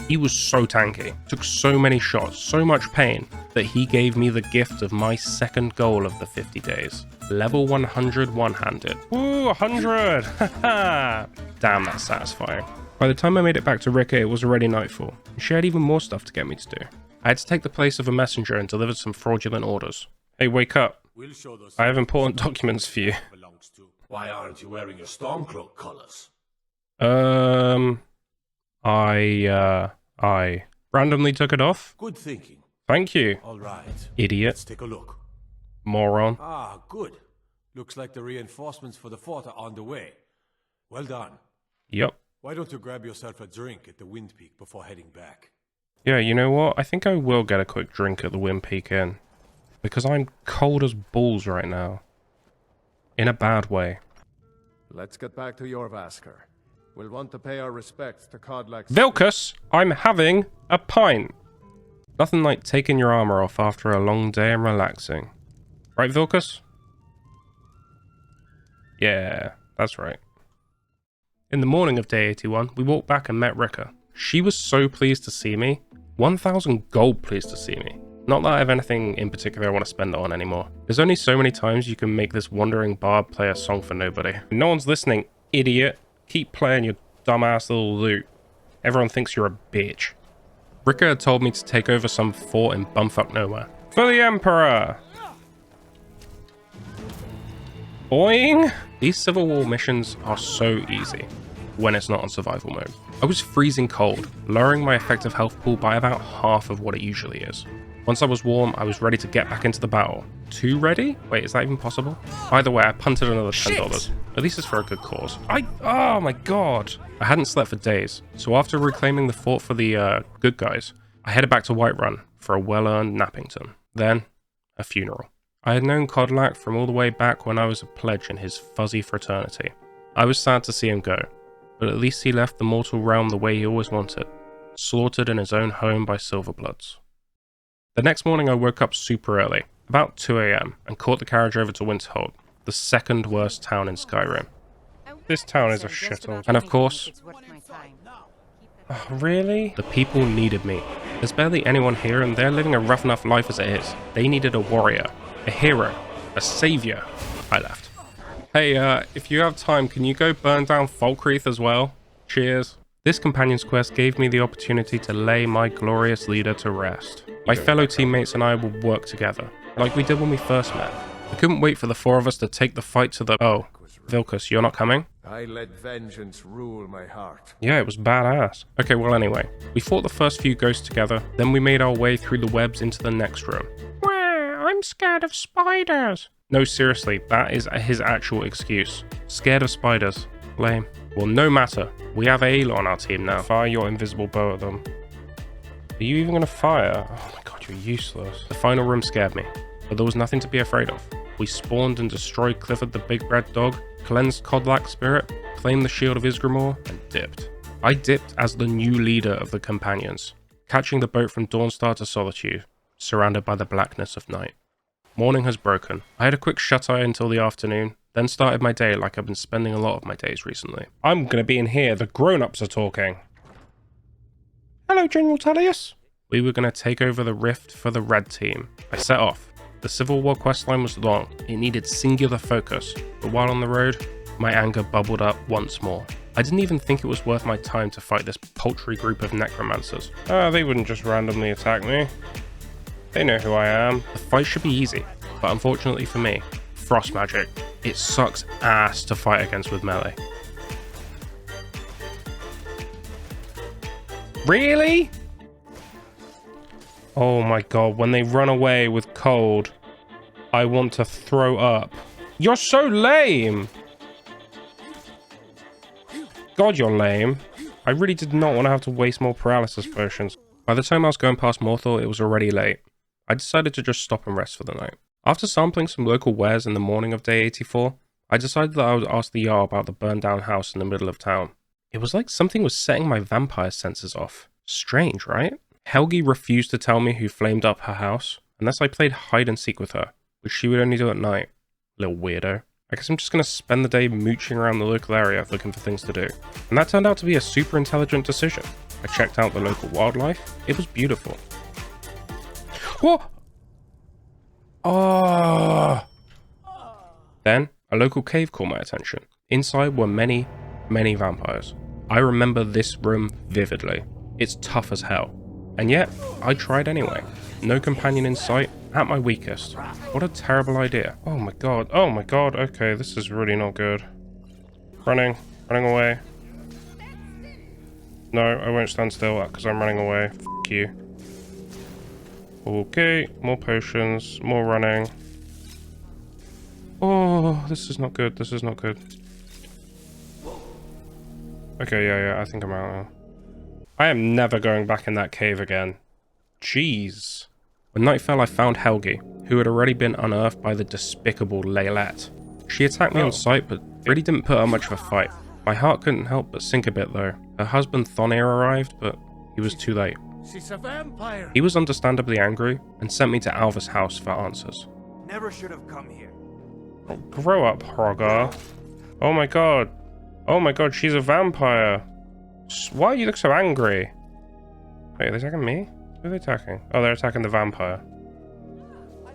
He was so tanky, took so many shots, so much pain, that he gave me the gift of my second goal of the 50 days. Level 100 one-handed. Woo, 100! Haha! Damn, that's satisfying. By the time I made it back to Ricka, it was already nightfall, and she had even more stuff to get me to do. I had to take the place of a messenger and deliver some fraudulent orders. Hey, wake up. I have important documents for you. Why aren't you wearing your Stormcloak colors? I randomly took it off. Good thinking. Thank you. All right. Idiot. Let's take a look. Moron. Ah, good. Looks like the reinforcements for the fort are on the way. Well done. Yep. Why don't you grab yourself a drink at the Wind Peak before heading back? Yeah, you know what? I think I will get a quick drink at the Wind Peak Inn. Because I'm cold as balls right now. In a bad way. Let's get back to Jorvaskr. We'll want to pay our respects to Kodlak's... Vilkas, I'm having a pint. Nothing like taking your armor off after a long day and relaxing. Right, Vilkas? Yeah, that's right. In the morning of day 81, we walked back and met Ricka. She was so pleased to see me. 1,000 gold pleased to see me. Not that I have anything in particular I want to spend it on anymore. There's only so many times you can make this wandering bard play a song for nobody. No one's listening, idiot. Keep playing your dumbass little lute. Everyone thinks you're a bitch. Ricka had told me to take over some fort in bumfuck nowhere. For the Emperor! Boing! These Civil War missions are so easy when it's not on survival mode. I was freezing cold, lowering my effective health pool by about half of what it usually is. Once I was warm, I was ready to get back into the battle. Too ready? Wait, is that even possible? Either way, I punted another $10. At least it's for a good cause. Oh my god! I hadn't slept for days, so after reclaiming the fort for the good guys, I headed back to Whiterun for a well-earned nappington. Then, a funeral. I had known Kodlak from all the way back when I was a pledge in his fuzzy fraternity. I was sad to see him go, but at least he left the mortal realm the way he always wanted, slaughtered in his own home by Silverbloods. The next morning I woke up super early, about 2 AM, and caught the carriage over to Winterhold, the second worst town in Skyrim. This town is a shithole. And of course... Oh, really? The people needed me. There's barely anyone here and they're living a rough enough life as it is. They needed a warrior, a hero, a savior. I left. Hey, if you have time, can you go burn down Falkreath as well? Cheers. This companion's quest gave me the opportunity to lay my glorious leader to rest. My fellow teammates and I will work together, like we did when we first met. I couldn't wait for the four of us to take the fight to the... Oh, Vilkas, you're not coming? I let vengeance rule my heart. Yeah, it was badass. Okay, well anyway, we fought the first few ghosts together, then we made our way through the webs into the next room. Well, I'm scared of spiders. No, seriously, that is his actual excuse. Scared of spiders. Lame. Well, no matter. We have Ayla on our team now. Fire your invisible bow at them. Are you even going to fire? Oh my god, you're useless. The final room scared me, but there was nothing to be afraid of. We spawned and destroyed Clifford the Big Red Dog, cleansed Kodlak's spirit, claimed the shield of Isgrimor, and dipped. I dipped as the new leader of the companions, catching the boat from Dawnstar to Solitude, surrounded by the blackness of night. Morning has broken. I had a quick shut-eye until the afternoon, then started my day like I've been spending a lot of my days recently. I'm gonna be in here, the grown-ups are talking. Hello, General Tullius. We were gonna take over the rift for the red team. I set off. The Civil War questline was long. It needed singular focus, but while on the road, my anger bubbled up once more. I didn't even think it was worth my time to fight this paltry group of necromancers. They wouldn't just randomly attack me. They know who I am. The fight should be easy, but unfortunately for me, frost magic. It sucks ass to fight against with melee. Really? Oh my god, when they run away with cold, I want to throw up. You're so lame! God, you're lame. I really did not want to have to waste more paralysis potions. By the time I was going past Morthor, it was already late. I decided to just stop and rest for the night. After sampling some local wares in the morning of day 84, I decided that I would ask the Jarl about the burned down house in the middle of town. It was like something was setting my vampire senses off. Strange, right? Helgi refused to tell me who flamed up her house, unless I played hide and seek with her, which she would only do at night. Little weirdo. I guess I'm just going to spend the day mooching around the local area looking for things to do. And that turned out to be a super intelligent decision. I checked out the local wildlife. It was beautiful. What? Oh! Then, a local cave caught my attention. Inside were many, many vampires. I remember this room vividly. It's tough as hell. And yet, I tried anyway. No companion in sight, at my weakest. What a terrible idea. Oh my god, okay, this is really not good. Running away. No, I won't stand still because I'm running away. F you. Okay, more potions, more running. Oh, this is not good, this is not good. Okay, yeah, I think I'm out now. I am never going back in that cave again. Jeez. When night fell, I found Helgi, who had already been unearthed by the despicable Leylette. She attacked me on sight, but really didn't put up much of a fight. My heart couldn't help but sink a bit though. Her husband Thonir arrived, but he was too late. She's a vampire. He was understandably angry and sent me to Alva's house for answers. Never should have come here. Oh, grow up, Hroggar. Oh my god. Oh my god, she's a vampire. Why do you look so angry? Wait, are they attacking me? Who are they attacking? Oh, they're attacking the vampire.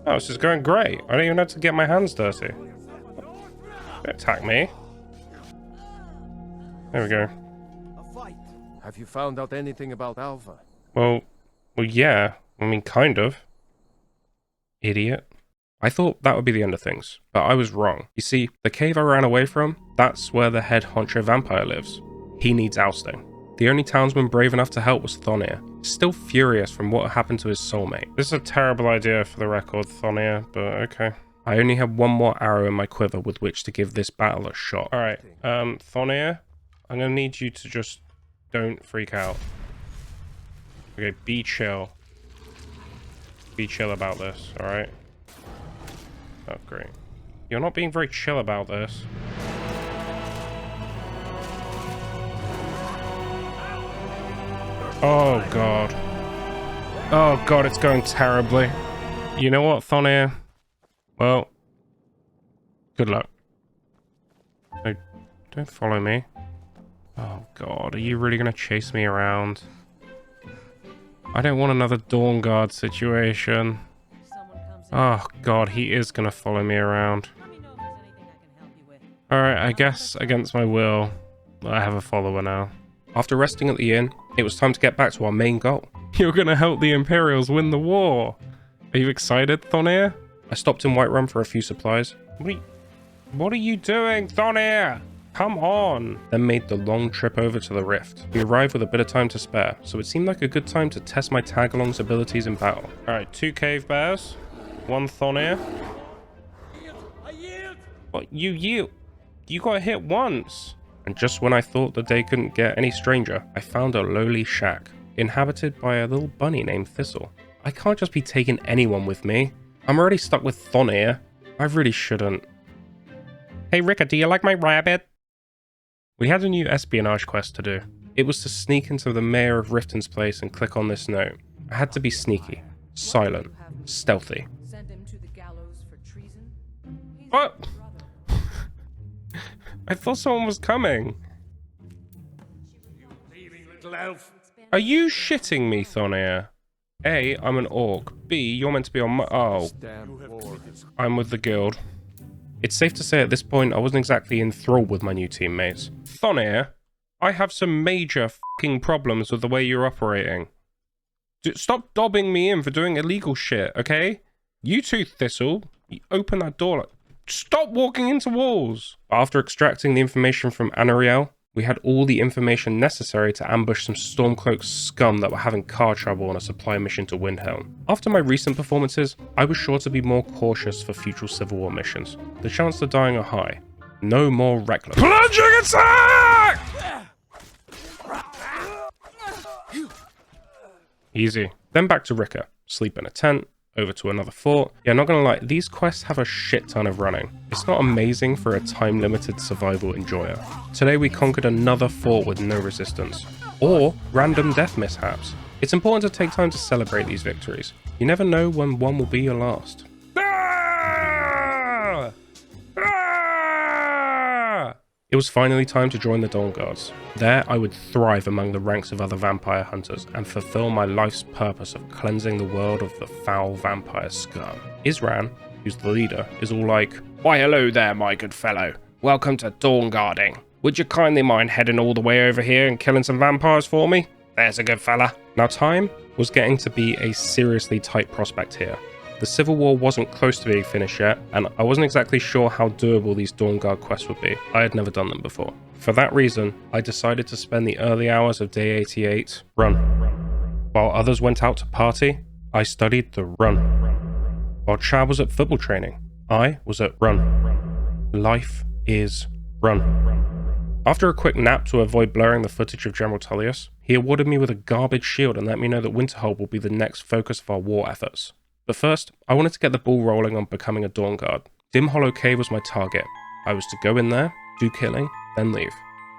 Oh, this is going great. I don't even have to get my hands dirty. Don't attack me. There we go. Have you found out anything about Alva? Well, yeah. I mean, kind of. Idiot. I thought that would be the end of things, but I was wrong. You see, the cave I ran away from, that's where the head honcho vampire lives. He needs ousting. The only townsman brave enough to help was Thonir, still furious from what happened to his soulmate. This is a terrible idea for the record, Thonir, but okay. I only have one more arrow in my quiver with which to give this battle a shot. Alright, Thonir, I'm gonna need you to just don't freak out. Okay, be chill. Be chill about this, alright? Oh, great. You're not being very chill about this. Oh, God. Oh, God, it's going terribly. You know what, Thonir? Well, good luck. No, don't follow me. Oh, God, are you really going to chase me around? I don't want another Dawnguard situation. Oh, God, he is going to follow me around. Alright, I guess, against my will, I have a follower now. After resting at the inn, it was time to get back to our main goal. You're going to help the Imperials win the war! Are you excited, Thonir? I stopped in Whiterun for a few supplies. What are you doing, Thonir? Come on! Then made the long trip over to the Rift. We arrived with a bit of time to spare, so it seemed like a good time to test my tag-along's abilities in battle. Alright, 2 cave bears, 1 Thonir. What, you yield? You got hit once! And just when I thought the day couldn't get any stranger, I found a lowly shack, inhabited by a little bunny named Thistle. I can't just be taking anyone with me. I'm already stuck with Thonir. I really shouldn't. Hey Ricka, do you like my rabbit? We had a new espionage quest to do. It was to sneak into the mayor of Riften's place and click on this note. I had to be sneaky, silent, stealthy. What? I thought someone was coming. Are you shitting me, Thonir? A, I'm an orc. B, you're meant to be on my... Oh. I'm with the guild. It's safe to say at this point I wasn't exactly enthralled with my new teammates. Thonir, I have some major fucking problems with the way you're operating. Stop dobbing me in for doing illegal shit, okay? You two, Thistle, you open that door like... Stop walking into walls! After extracting the information from Anariel, we had all the information necessary to ambush some Stormcloak scum that were having car trouble on a supply mission to Windhelm. After my recent performances, I was sure to be more cautious for future Civil War missions. The chances of dying are high. No more reckless. Plunging attack! Easy. Then back to Ricka. Sleep in a tent. Over to another fort. Yeah, not gonna lie, these quests have a shit ton of running. It's not amazing for a time-limited survival enjoyer. Today we conquered another fort with no resistance. Or random death mishaps. It's important to take time to celebrate these victories. You never know when one will be your last. Ah! Ah! It was finally time to join the Dawnguards. There, I would thrive among the ranks of other vampire hunters and fulfill my life's purpose of cleansing the world of the foul vampire scum. Isran, who's the leader, is all like, "Why hello there, my good fellow. Welcome to Dawnguarding. Would you kindly mind heading all the way over here and killing some vampires for me? There's a good fella." Now time was getting to be a seriously tight prospect here. The Civil War wasn't close to being finished yet, and I wasn't exactly sure how doable these Dawnguard quests would be. I had never done them before. For that reason, I decided to spend the early hours of day 88 run. While others went out to party, I studied the run. While Chad was at football training, I was at run. Life is run. After a quick nap to avoid blurring the footage of General Tullius, he awarded me with a garbage shield and let me know that Winterhold will be the next focus of our war efforts. But first, I wanted to get the ball rolling on becoming a Dawnguard. Dimhollow Cave was my target. I was to go in there, do killing, then leave.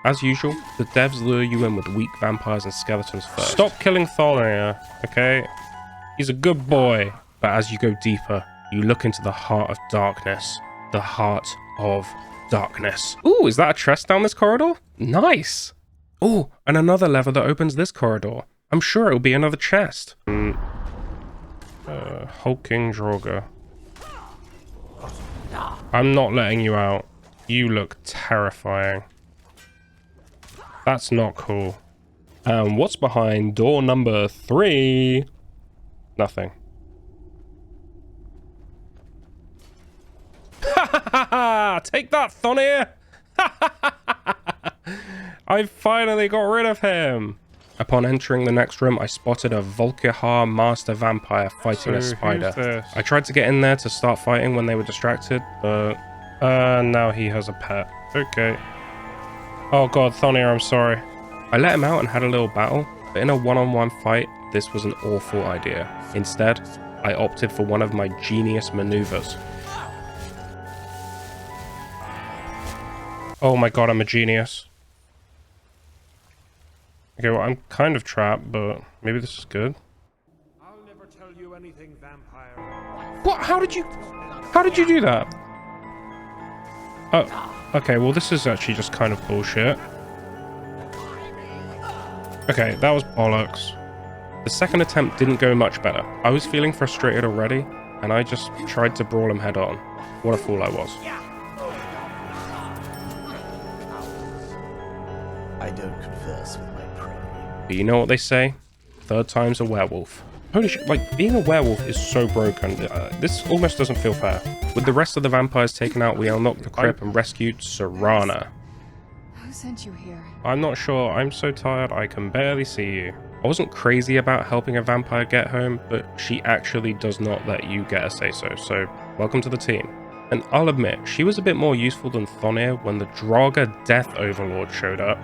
As usual, the devs lure you in with weak vampires and skeletons first. Stop killing Thornir, okay? He's a good boy. But as you go deeper, you look into the heart of darkness. The heart of darkness. Ooh, is that a chest down this corridor? Nice! Ooh, and another lever that opens this corridor. I'm sure it'll be another chest. Hulking Hroggar. I'm not letting you out. You look terrifying. That's not cool. And what's behind door number 3? Nothing. Ha ha ha ha! Take that, Thonir! I finally got rid of him! Upon entering the next room, I spotted a Volkihar master vampire fighting a spider. I tried to get in there to start fighting when they were distracted, but now he has a pet. Okay. Oh god, Thonir, I'm sorry. I let him out and had a little battle, but in a one-on-one fight, this was an awful idea. Instead, I opted for one of my genius maneuvers. Oh my god, I'm a genius. Okay, well, I'm kind of trapped, but maybe this is good. I'll never tell you anything, vampire. What? How did you do that? Oh, okay, well, this is actually just kind of bullshit. Okay, that was bollocks. The second attempt didn't go much better. I was feeling frustrated already, and I just tried to brawl him head on. What a fool I was. I don't converse with my prey. But you know what they say? Third time's a werewolf. Holy shit, like, being a werewolf is so broken. This almost doesn't feel fair. With the rest of the vampires taken out, we unlocked the crypt and rescued Serana. Who sent you here? I'm not sure. I'm so tired I can barely see you. I wasn't crazy about helping a vampire get home, but she actually does not let you get a say-so, so welcome to the team. And I'll admit, she was a bit more useful than Thonir when the Hroggar Death Overlord showed up.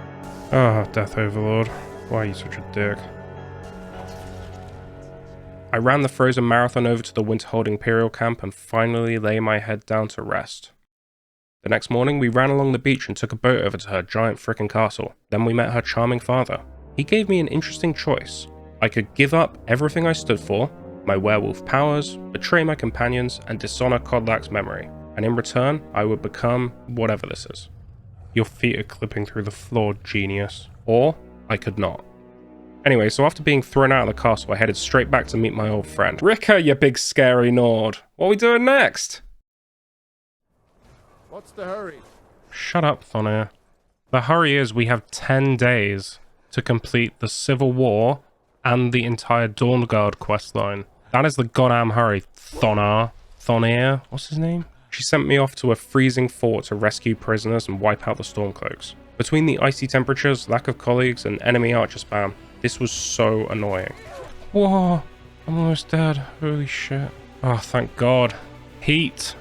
Ah, Death Overlord. Why are you such a dick? I ran the frozen marathon over to the Winterhold Imperial camp and finally lay my head down to rest. The next morning, we ran along the beach and took a boat over to her giant frickin' castle. Then we met her charming father. He gave me an interesting choice. I could give up everything I stood for, my werewolf powers, betray my companions, and dishonor Kodlak's memory. and in return, I would become whatever this is. Your feet are clipping through the floor, genius. Or I could not. Anyway, so after being thrown out of the castle, I headed straight back to meet my old friend. Ricker, you big scary Nord. What are we doing next? What's the hurry? Shut up, Thonir. The hurry is we have 10 days to complete the Civil War and the entire Dawnguard questline. That is the goddamn hurry, Thonir. What's his name? She sent me off to a freezing fort to rescue prisoners and wipe out the Stormcloaks. Between the icy temperatures, lack of colleagues, and enemy archer spam, this was so annoying. Whoa, I'm almost dead. Holy shit. Oh, thank God. Heat.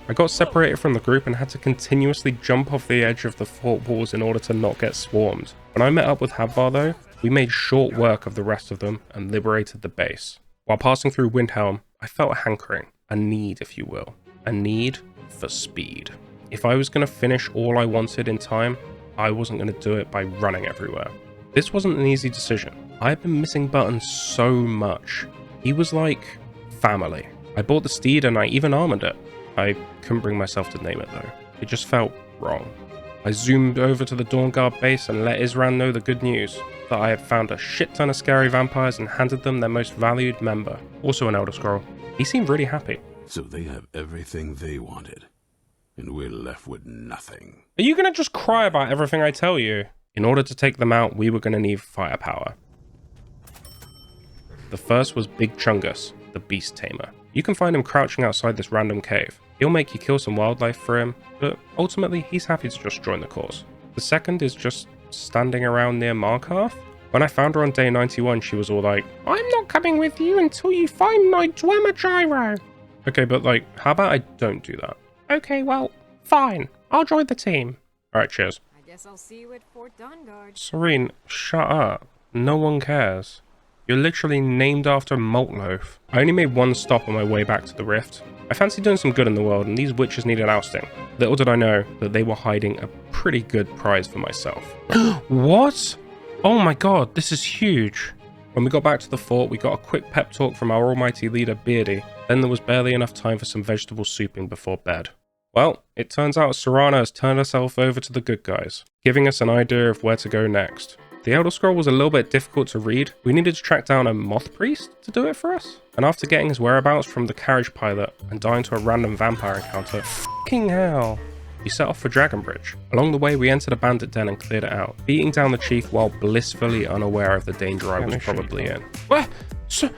I got separated from the group and had to continuously jump off the edge of the fort walls in order to not get swarmed. When I met up with Hrothgar though, we made short work of the rest of them and liberated the base. While passing through Windhelm, I felt a hankering, a need if you will, a need for speed. If I was going to finish all I wanted in time, I wasn't going to do it by running everywhere. This wasn't an easy decision. I had been missing Button so much. He was like family. I bought the steed and I even armored it. I couldn't bring myself to name it though. It just felt wrong. I zoomed over to the Dawnguard base and let Isran know the good news, that I had found a shit ton of scary vampires and handed them their most valued member, also an Elder Scroll. He seemed really happy. So they have everything they wanted, and we're left with nothing. Are you gonna just cry about everything I tell you? In order to take them out, we were gonna need firepower. The first was Big Chungus, the Beast Tamer. You can find him crouching outside this random cave. He'll make you kill some wildlife for him, but ultimately he's happy to just join the cause. The second is just standing around near Markarth. When I found her on day 91, she was all like, I'm not coming with you until you find my Dwemer Gyro. Okay, but like, how about I don't do that? Okay, well, fine. I'll join the team. Alright, cheers. I guess I'll see you at Fort Dawnguard. Serene, shut up. No one cares. You're literally named after Maltloaf. I only made one stop on my way back to the Rift. I fancy doing some good in the world, and these witches needed ousting. Little did I know that they were hiding a pretty good prize for myself. What? Oh my god, this is huge. When we got back to the fort, we got a quick pep talk from our almighty leader, Beardy. Then there was barely enough time for some vegetable souping before bed. Well, it turns out Serana has turned herself over to the good guys, giving us an idea of where to go next. The Elder Scroll was a little bit difficult to read. We needed to track down a moth priest to do it for us. And after getting his whereabouts from the carriage pilot and dying to a random vampire encounter, fucking hell, we set off for Dragonbridge. Along the way, we entered a bandit den and cleared it out, beating down the chief while blissfully unaware of the danger I was probably in. What? So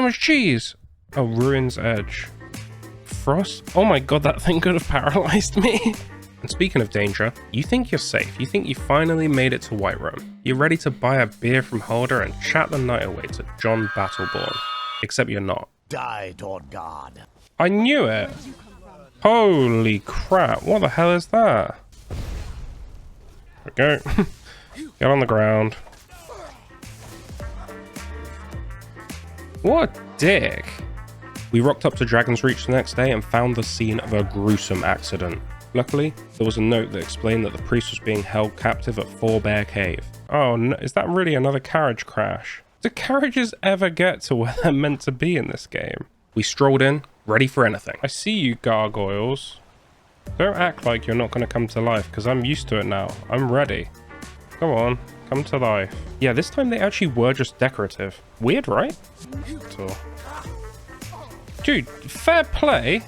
much cheese! Oh, Ruin's Edge. Frost? Oh my god, that thing could have paralyzed me. And speaking of danger, you think you're safe. You think you finally made it to Whiterun. You're ready to buy a beer from Holder and chat the night away to John Battleborn. Except you're not. Die, Dawnguard. I knew it! Holy crap, what the hell is that? There we go. Get on the ground. What a dick. We rocked up to Dragon's Reach the next day and found the scene of a gruesome accident. Luckily, there was a note that explained that the priest was being held captive at Four Bear Cave. Oh no, is that really another carriage crash? Do carriages ever get to where they're meant to be in this game? We strolled in, ready for anything. I see you gargoyles. Don't act like you're not going to come to life, because I'm used to it now. I'm ready. Come on, come to life. Yeah, this time they actually were just decorative. Weird, right? So. Dude, fair play.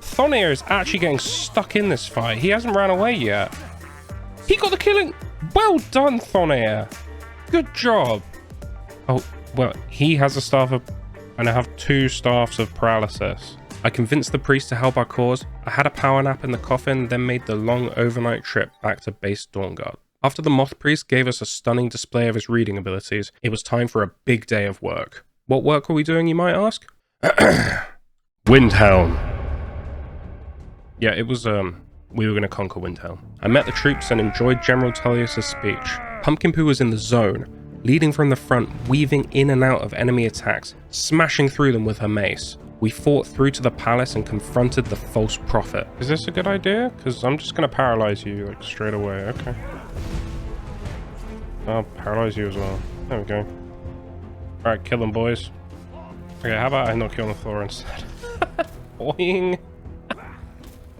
Thonir is actually getting stuck in this fight. He hasn't ran away yet. He got the killing. Well done, Thonir. Good job. Oh, well, he has a staff of... and I have 2 staffs of paralysis. I convinced the priest to help our cause. I had a power nap in the coffin, then made the long overnight trip back to base Dawnguard. After the Moth Priest gave us a stunning display of his reading abilities, it was time for a big day of work. What work were we doing, you might ask? Windhelm. Yeah, it was, we were going to conquer Windhelm. I met the troops and enjoyed General Tullius' speech. Pumpkin Poo was in the zone, leading from the front, weaving in and out of enemy attacks, smashing through them with her mace. We fought through to the palace and confronted the false prophet. Is this a good idea? Because I'm just going to paralyze you, like, straight away. Okay. I'll paralyze you as well. There we go. Alright, kill them, boys. Okay, how about I knock you on the floor instead? Boing.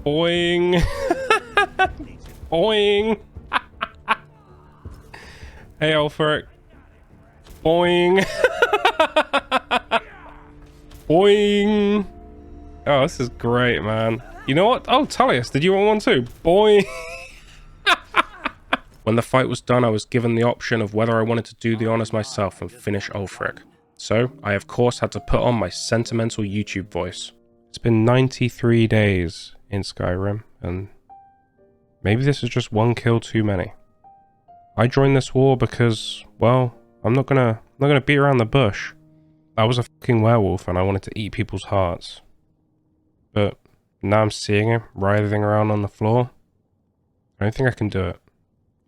Boing. Boing. Hey, Ulfric. Boing. Boing. Oh, this is great, man. You know what? Oh, Tullius, did you want one too? Boing. When the fight was done, I was given the option of whether I wanted to do the honors myself and finish Ulfric. So, I of course had to put on my sentimental YouTube voice. It's been 93 days in Skyrim, and maybe this is just one kill too many. I joined this war because, well, I'm not gonna beat around the bush. I was a fucking werewolf and I wanted to eat people's hearts. But now I'm seeing him writhing around on the floor. I don't think I can do it.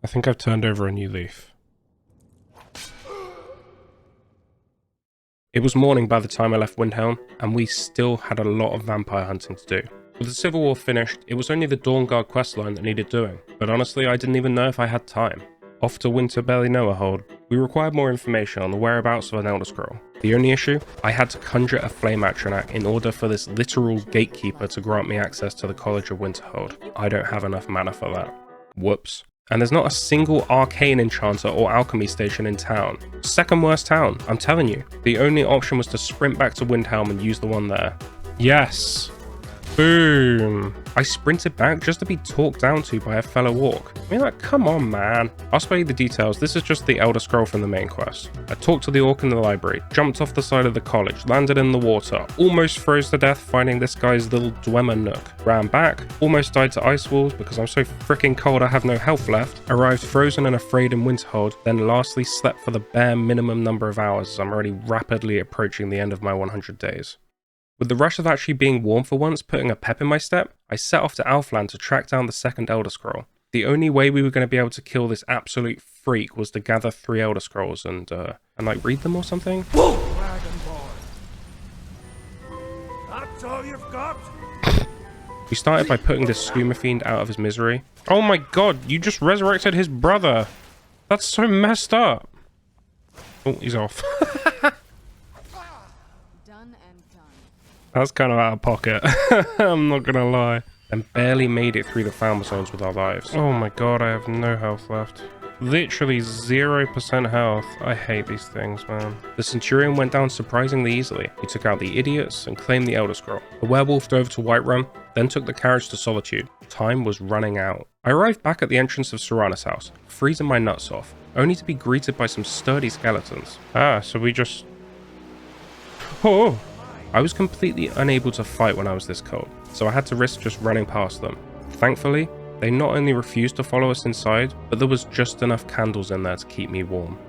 I think I've turned over a new leaf. It was morning by the time I left Windhelm, and we still had a lot of vampire hunting to do. With the Civil War finished, it was only the Dawnguard questline that needed doing, but honestly I didn't even know if I had time. Off to Winterbelly Noahhold, we required more information on the whereabouts of an Elder Scroll. The only issue? I had to conjure a flame atronach in order for this literal gatekeeper to grant me access to the College of Winterhold. I don't have enough mana for that. Whoops. And there's not a single arcane enchanter or alchemy station in town. Second worst town, I'm telling you. The only option was to sprint back to Windhelm and use the one there. Yes! Boom! I sprinted back just to be talked down to by a fellow orc. I mean, like, come on, man. I'll spare you the details. This is just the Elder Scroll from the main quest. I talked to the orc in the library, jumped off the side of the college, landed in the water, almost froze to death finding this guy's little Dwemer nook, ran back, almost died to ice walls because I'm so freaking cold I have no health left, arrived frozen and afraid in Winterhold, then lastly slept for the bare minimum number of hours as I'm already rapidly approaching the end of my 100 days. With the rush of actually being warm for once putting a pep in my step, I set off to Alfland to track down the second Elder Scroll. The only way we were going to be able to kill this absolute freak was to gather 3 Elder Scrolls and like read them or something. Whoa! That's all you've got? We started by putting this Skooma fiend out of his misery. Oh my god, you just resurrected his brother! That's so messed up! Oh, he's off. That's kind of out of pocket. I'm not gonna lie. And barely made it through the Falmer zones with our lives. Oh my god, I have no health left. Literally 0% health. I hate these things, man. The Centurion went down surprisingly easily. He took out the idiots and claimed the Elder Scroll. The werewolf drove to Whiterun, then took the carriage to Solitude. Time was running out. I arrived back at the entrance of Serana's house, freezing my nuts off, only to be greeted by some sturdy skeletons. Ah, so we just... Oh! I was completely unable to fight when I was this cold, so I had to risk just running past them. Thankfully, they not only refused to follow us inside, but there was just enough candles in there to keep me warm.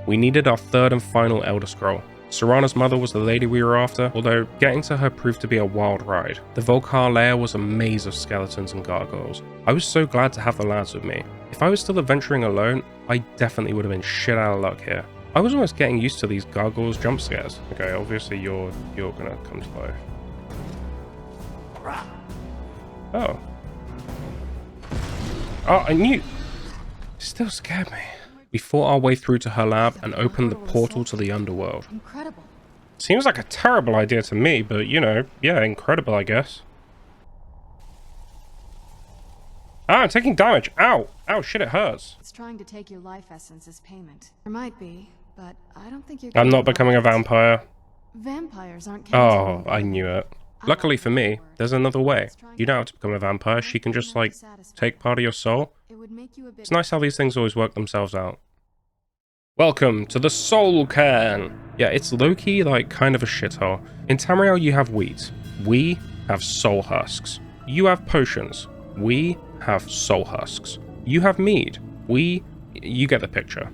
We needed our third and final Elder Scroll. Serana's mother was the lady we were after, although getting to her proved to be a wild ride. The Volkihar lair was a maze of skeletons and gargoyles. I was so glad to have the lads with me. If I was still adventuring alone, I definitely would have been shit out of luck here. I was almost getting used to these gargoyles jump scares. Okay, obviously you're gonna come to life. Oh. Oh, I knew. Still scared me. We fought our way through to her lab and opened the portal to the underworld. Incredible. Seems like a terrible idea to me, but you know, yeah, incredible, I guess. Ah, I'm taking damage. Ow! Ow, shit, it hurts. It's trying to take your life essence as payment. There might be, but I don't think you're... I'm not becoming a vampire. Vampires aren't... Oh, I knew it. Luckily for me, there's another way. You don't have to become a vampire. She can just, like, take part of your soul. It's nice how these things always work themselves out. Welcome to the Soul Cairn. Yeah, it's low-key, like, kind of a shithole. In Tamriel, you have wheat. We have soul husks. You have potions. We have soul husks. You have mead. You get the picture.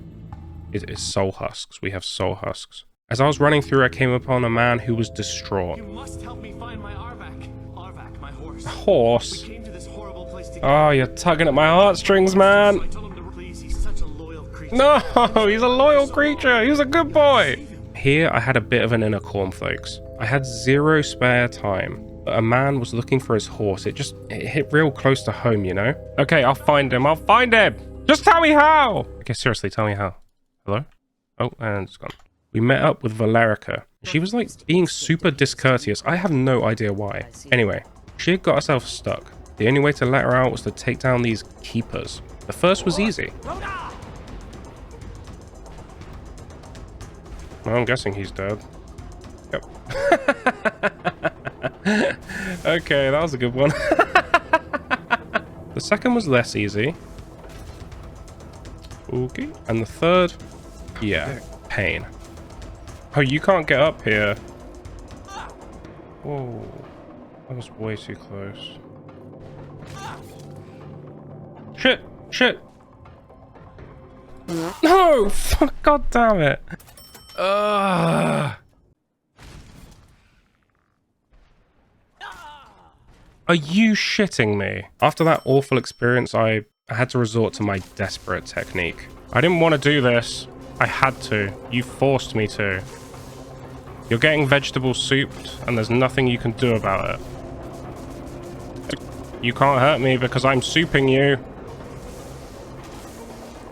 It is soul husks. We have soul husks. As I was running through, I came upon a man who was distraught. You must help me find my Arvak. Arvak, my horse. A horse? We came to this horrible place together. Oh, you're tugging at my heartstrings, man. I told him to please. He's such a loyal creature. No, he's a loyal creature. He's a good boy. Here, I had a bit of an inner cornflakes. I had 0 spare time. But a man was looking for his horse. It hit real close to home, you know? Okay, I'll find him. I'll find him. Just tell me how. Okay, seriously, tell me how. Hello? Oh, and it's gone. We met up with Valerica. She was like being super discourteous. I have no idea why. Anyway, She had got herself stuck. The only way to let her out was to take down these keepers. The first was easy. Well, I'm guessing he's dead. Yep. Okay, that was a good one. The second was less easy. Okay. And the third, yeah, pain. Oh, you can't get up here. Whoa. That was way too close. Shit! Shit! No! Fuck, god damn it! Ugh. Are you shitting me? After that awful experience, I had to resort to my desperate technique. I didn't want to do this. I had to. You forced me to. You're getting vegetable souped, and there's nothing you can do about it. You can't hurt me because I'm souping you.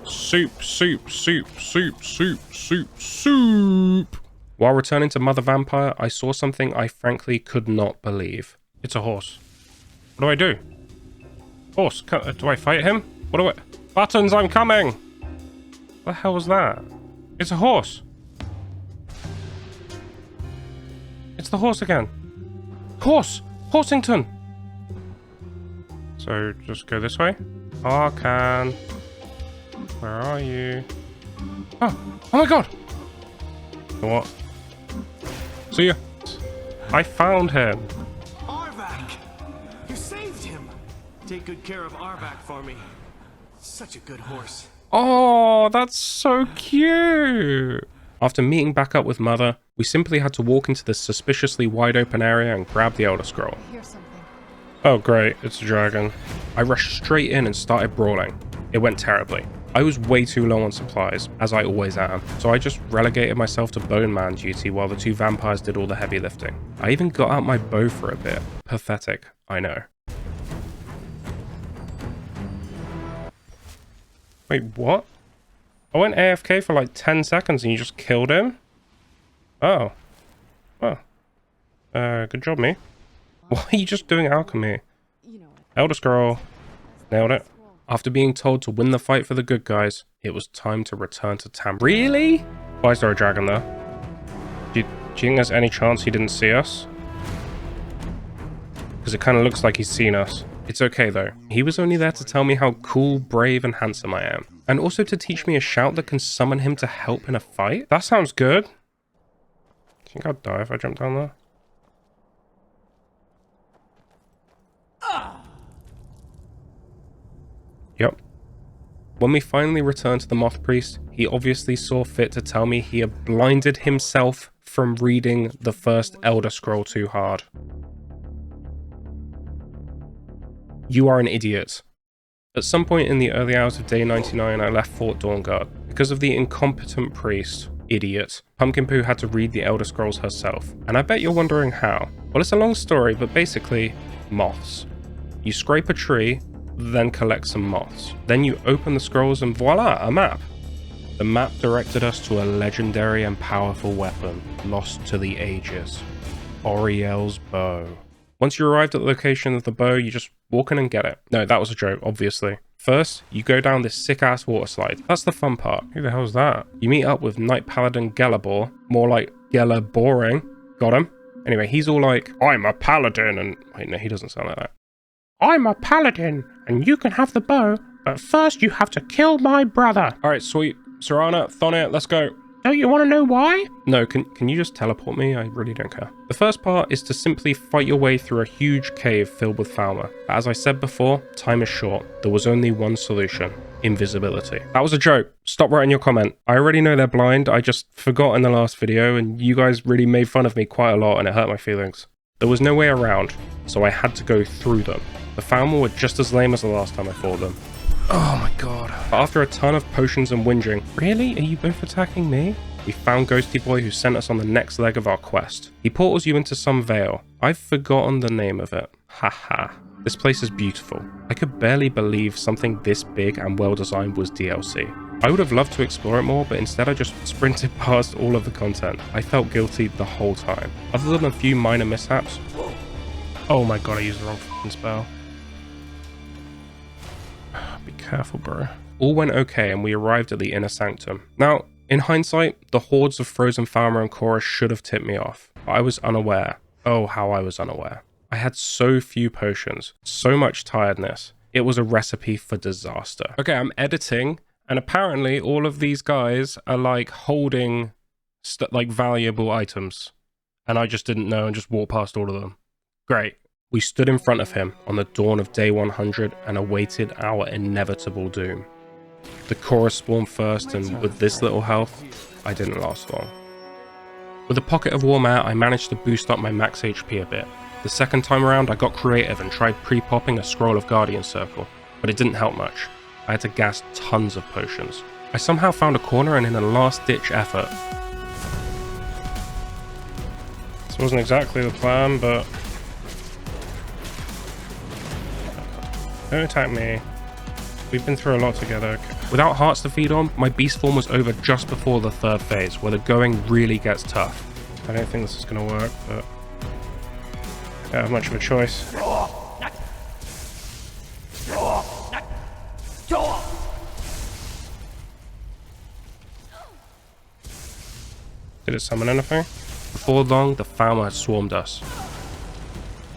Soup, soup, soup, soup, soup, soup, soup. While returning to Mother Vampire, I saw something I frankly could not believe. It's a horse. What do I do? Horse, do I fight him? What do I... Buttons, I'm coming! What the hell was that? It's a horse. It's the horse again. Horse! Horsington! So, just go this way. Arcan. Where are you? Oh! Oh my god! What? See ya. I found him. Arvak! You saved him! Take good care of Arvak for me. Such a good horse. Oh, that's so cute! After meeting back up with Mother, we simply had to walk into this suspiciously wide open area and grab the Elder Scroll. Here's something. Oh great, it's a dragon. I rushed straight in and started brawling. It went terribly. I was way too low on supplies, as I always am, so I just relegated myself to bone man duty while the two vampires did all the heavy lifting. I even got out my bow for a bit. Pathetic, I know. Wait, what? I went AFK for like 10 seconds and you just killed him? Oh. Well. Good job, me. Why are you just doing alchemy? Elder Scroll. Nailed it. After being told to win the fight for the good guys, it was time to return to Tamriel. Really? Why is there a dragon there? Do you think there's any chance he didn't see us? Because it kind of looks like he's seen us. It's okay though. He was only there to tell me how cool, brave, and handsome I am. And also to teach me a shout that can summon him to help in a fight? That sounds good. Do you think I'd die if I jumped down there? Yep. When we finally returned to the Moth Priest, he obviously saw fit to tell me he had blinded himself from reading the first Elder Scroll too hard. You are an idiot. At some point in the early hours of day 99, I left Fort Dawnguard. Because of the incompetent priest, idiot, Pumpkin Poo had to read the Elder Scrolls herself. And I bet you're wondering how. Well, it's a long story, but basically, moths. You scrape a tree, then collect some moths. Then you open the scrolls and voila, a map. The map directed us to a legendary and powerful weapon, lost to the ages. Auriel's bow. Once you arrived at the location of the bow, you just walk in and get it. No, that was a joke, obviously. First, you go down this sick-ass water slide. That's the fun part. Who the hell's that? You meet up with Knight Paladin Gelabor, more like Gelaboring. Got him? Anyway, he's all like, I'm a paladin, and... Wait, no, he doesn't sound like that. I'm a paladin, and you can have the bow, but first you have to kill my brother. Alright, sweet. Serana, Thonir, let's go. Don't you want to know why? No, can you just teleport me? I really don't care. The first part is to simply fight your way through a huge cave filled with Falmer. But as I said before, time is short. There was only one solution. Invisibility. That was a joke. Stop writing your comment. I already know they're blind. I just forgot in the last video, and you guys really made fun of me quite a lot, and it hurt my feelings. There was no way around, so I had to go through them. The Falmer were just as lame as the last time I fought them. Oh my god. But after a ton of potions and whinging, really? Are you both attacking me? We found Ghosty Boy, who sent us on the next leg of our quest. He portals you into some vale. I've forgotten the name of it. Haha. This place is beautiful. I could barely believe something this big and well designed was DLC. I would have loved to explore it more, but instead I just sprinted past all of the content. I felt guilty the whole time. Other than a few minor mishaps. Oh my god, I used the wrong fucking spell. Be careful, bro. All went okay, and we arrived at the inner sanctum. Now, in hindsight, the hordes of frozen Falmer and Korra should have tipped me off. But I was unaware. Oh, how I was unaware. I had so few potions, so much tiredness. It was a recipe for disaster. Okay, I'm editing, and apparently all of these guys are like holding like valuable items. And I just didn't know and just walked past all of them. Great. We stood in front of him on the dawn of day 100 and awaited our inevitable doom. The Korra spawned first, and with this little health, I didn't last long. With a pocket of warm air, I managed to boost up my max HP a bit. The second time around, I got creative and tried pre-popping a scroll of Guardian Circle, but it didn't help much. I had to gas tons of potions. I somehow found a corner, and in a last-ditch effort... This wasn't exactly the plan, but... Don't attack me. We've been through a lot together. Without hearts to feed on, my beast form was over just before the third phase, where the going really gets tough. I don't think this is going to work, but... I don't have much of a choice. Did it summon anything? Before long, the Falmer had swarmed us.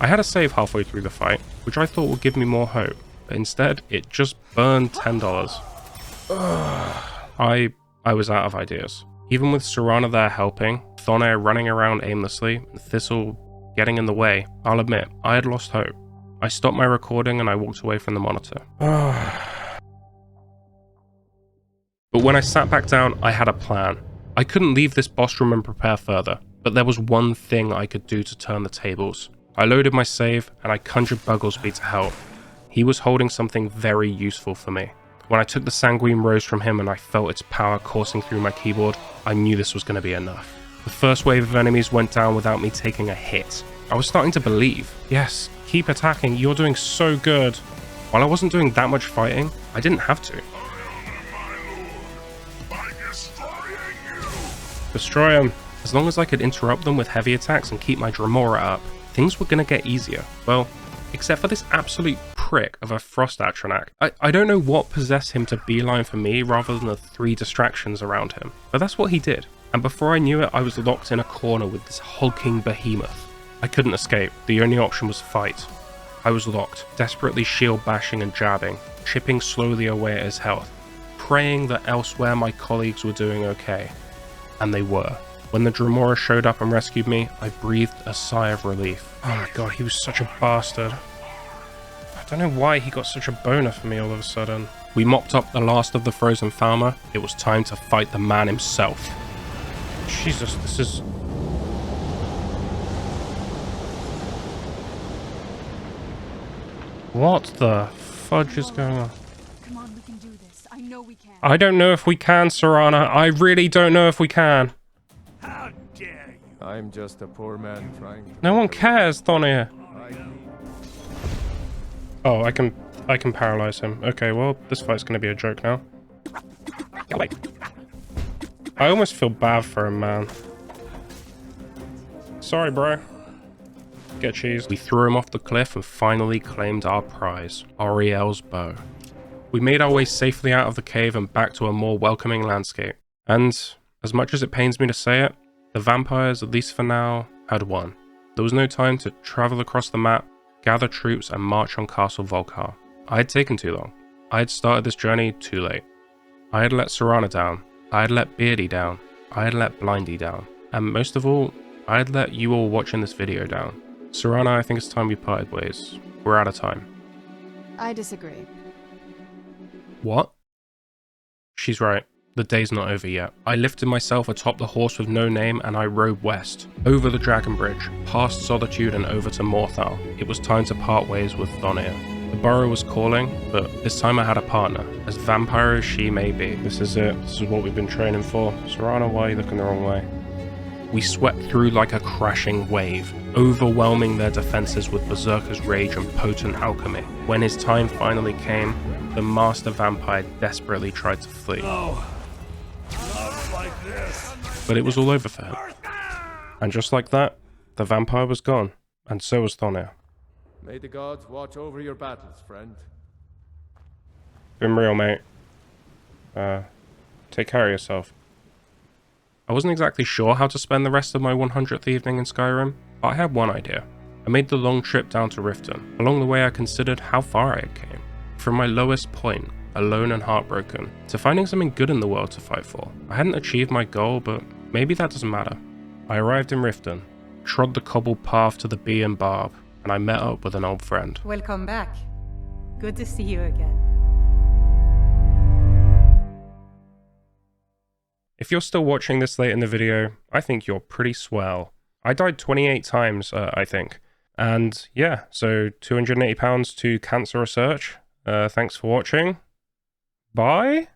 I had a save halfway through the fight, which I thought would give me more hope, but instead, it just burned $10. I was out of ideas. Even with Serana there helping, Thonir running around aimlessly, and Thistle getting in the way, I'll admit, I had lost hope. I stopped my recording and I walked away from the monitor. But when I sat back down, I had a plan. I couldn't leave this boss room and prepare further, but there was one thing I could do to turn the tables. I loaded my save and I conjured Bugglesby to help. He was holding something very useful for me. When I took the Sanguine Rose from him and I felt its power coursing through my keyboard, I knew this was going to be enough. The first wave of enemies went down without me taking a hit. I was starting to believe. Yes, keep attacking, you're doing so good. While I wasn't doing that much fighting, I didn't have to. Destroy him. As long as I could interrupt them with heavy attacks and keep my Dremora up, things were going to get easier. Well, except for this absolute prick of a Frost Atronach. I don't know what possessed him to beeline for me rather than the 3 distractions around him, but that's what he did. And before I knew it, I was locked in a corner with this hulking behemoth. I couldn't escape. The only option was fight. I was locked, desperately shield bashing and jabbing, chipping slowly away at his health, praying that elsewhere my colleagues were doing okay. And they were. When the Dremora showed up and rescued me, I breathed a sigh of relief. Oh my god, he was such a bastard. I don't know why he got such a boner for me all of a sudden. We mopped up the last of the frozen Falmer. It was time to fight the man himself. Jesus, this is... What the fudge is going on? Come on, we can do this. I know we can. I don't know if we can, Serana. I really don't know if we can. How dare you? I'm just a poor man trying to... No one cares, Thonir. Oh, I can paralyze him. Okay, well, this fight's gonna be a joke now. I almost feel bad for him, man. Sorry, bro. Get cheese. We threw him off the cliff and finally claimed our prize, Auriel's bow. We made our way safely out of the cave and back to a more welcoming landscape. And, as much as it pains me to say it, the vampires, at least for now, had won. There was no time to travel across the map, gather troops, and march on Castle Volkihar. I had taken too long. I had started this journey too late. I had let Serana down. I had let Beardy down. I had let Blindy down. And most of all, I had let you all watching this video down. Serana, I think it's time we parted ways. We're out of time. I disagree. What? She's right. The day's not over yet. I lifted myself atop the horse with no name and I rode west, over the Dragon Bridge, past Solitude and over to Morthal. It was time to part ways with Thonir. The burrow was calling, but this time I had a partner, as vampire as she may be. This is it. This is what we've been training for. Serana, why are you looking the wrong way? We swept through like a crashing wave, overwhelming their defenses with Berserker's rage and potent alchemy. When his time finally came, the master vampire desperately tried to flee. Oh, not like this. But it was all over for him. And just like that, the vampire was gone, and so was Thonir. May the gods watch over your battles, friend. Been real, mate. Take care of yourself. I wasn't exactly sure how to spend the rest of my 100th evening in Skyrim, but I had one idea. I made the long trip down to Riften. Along the way I considered how far I had came. From my lowest point, alone and heartbroken, to finding something good in the world to fight for. I hadn't achieved my goal, but maybe that doesn't matter. I arrived in Riften, trod the cobbled path to the Bee and Barb, and I met up with an old friend. Welcome back. Good to see you again. If you're still watching this late in the video, I think you're pretty swell. I died 28 times, I think. And yeah, so £280 to cancer research. Thanks for watching. Bye?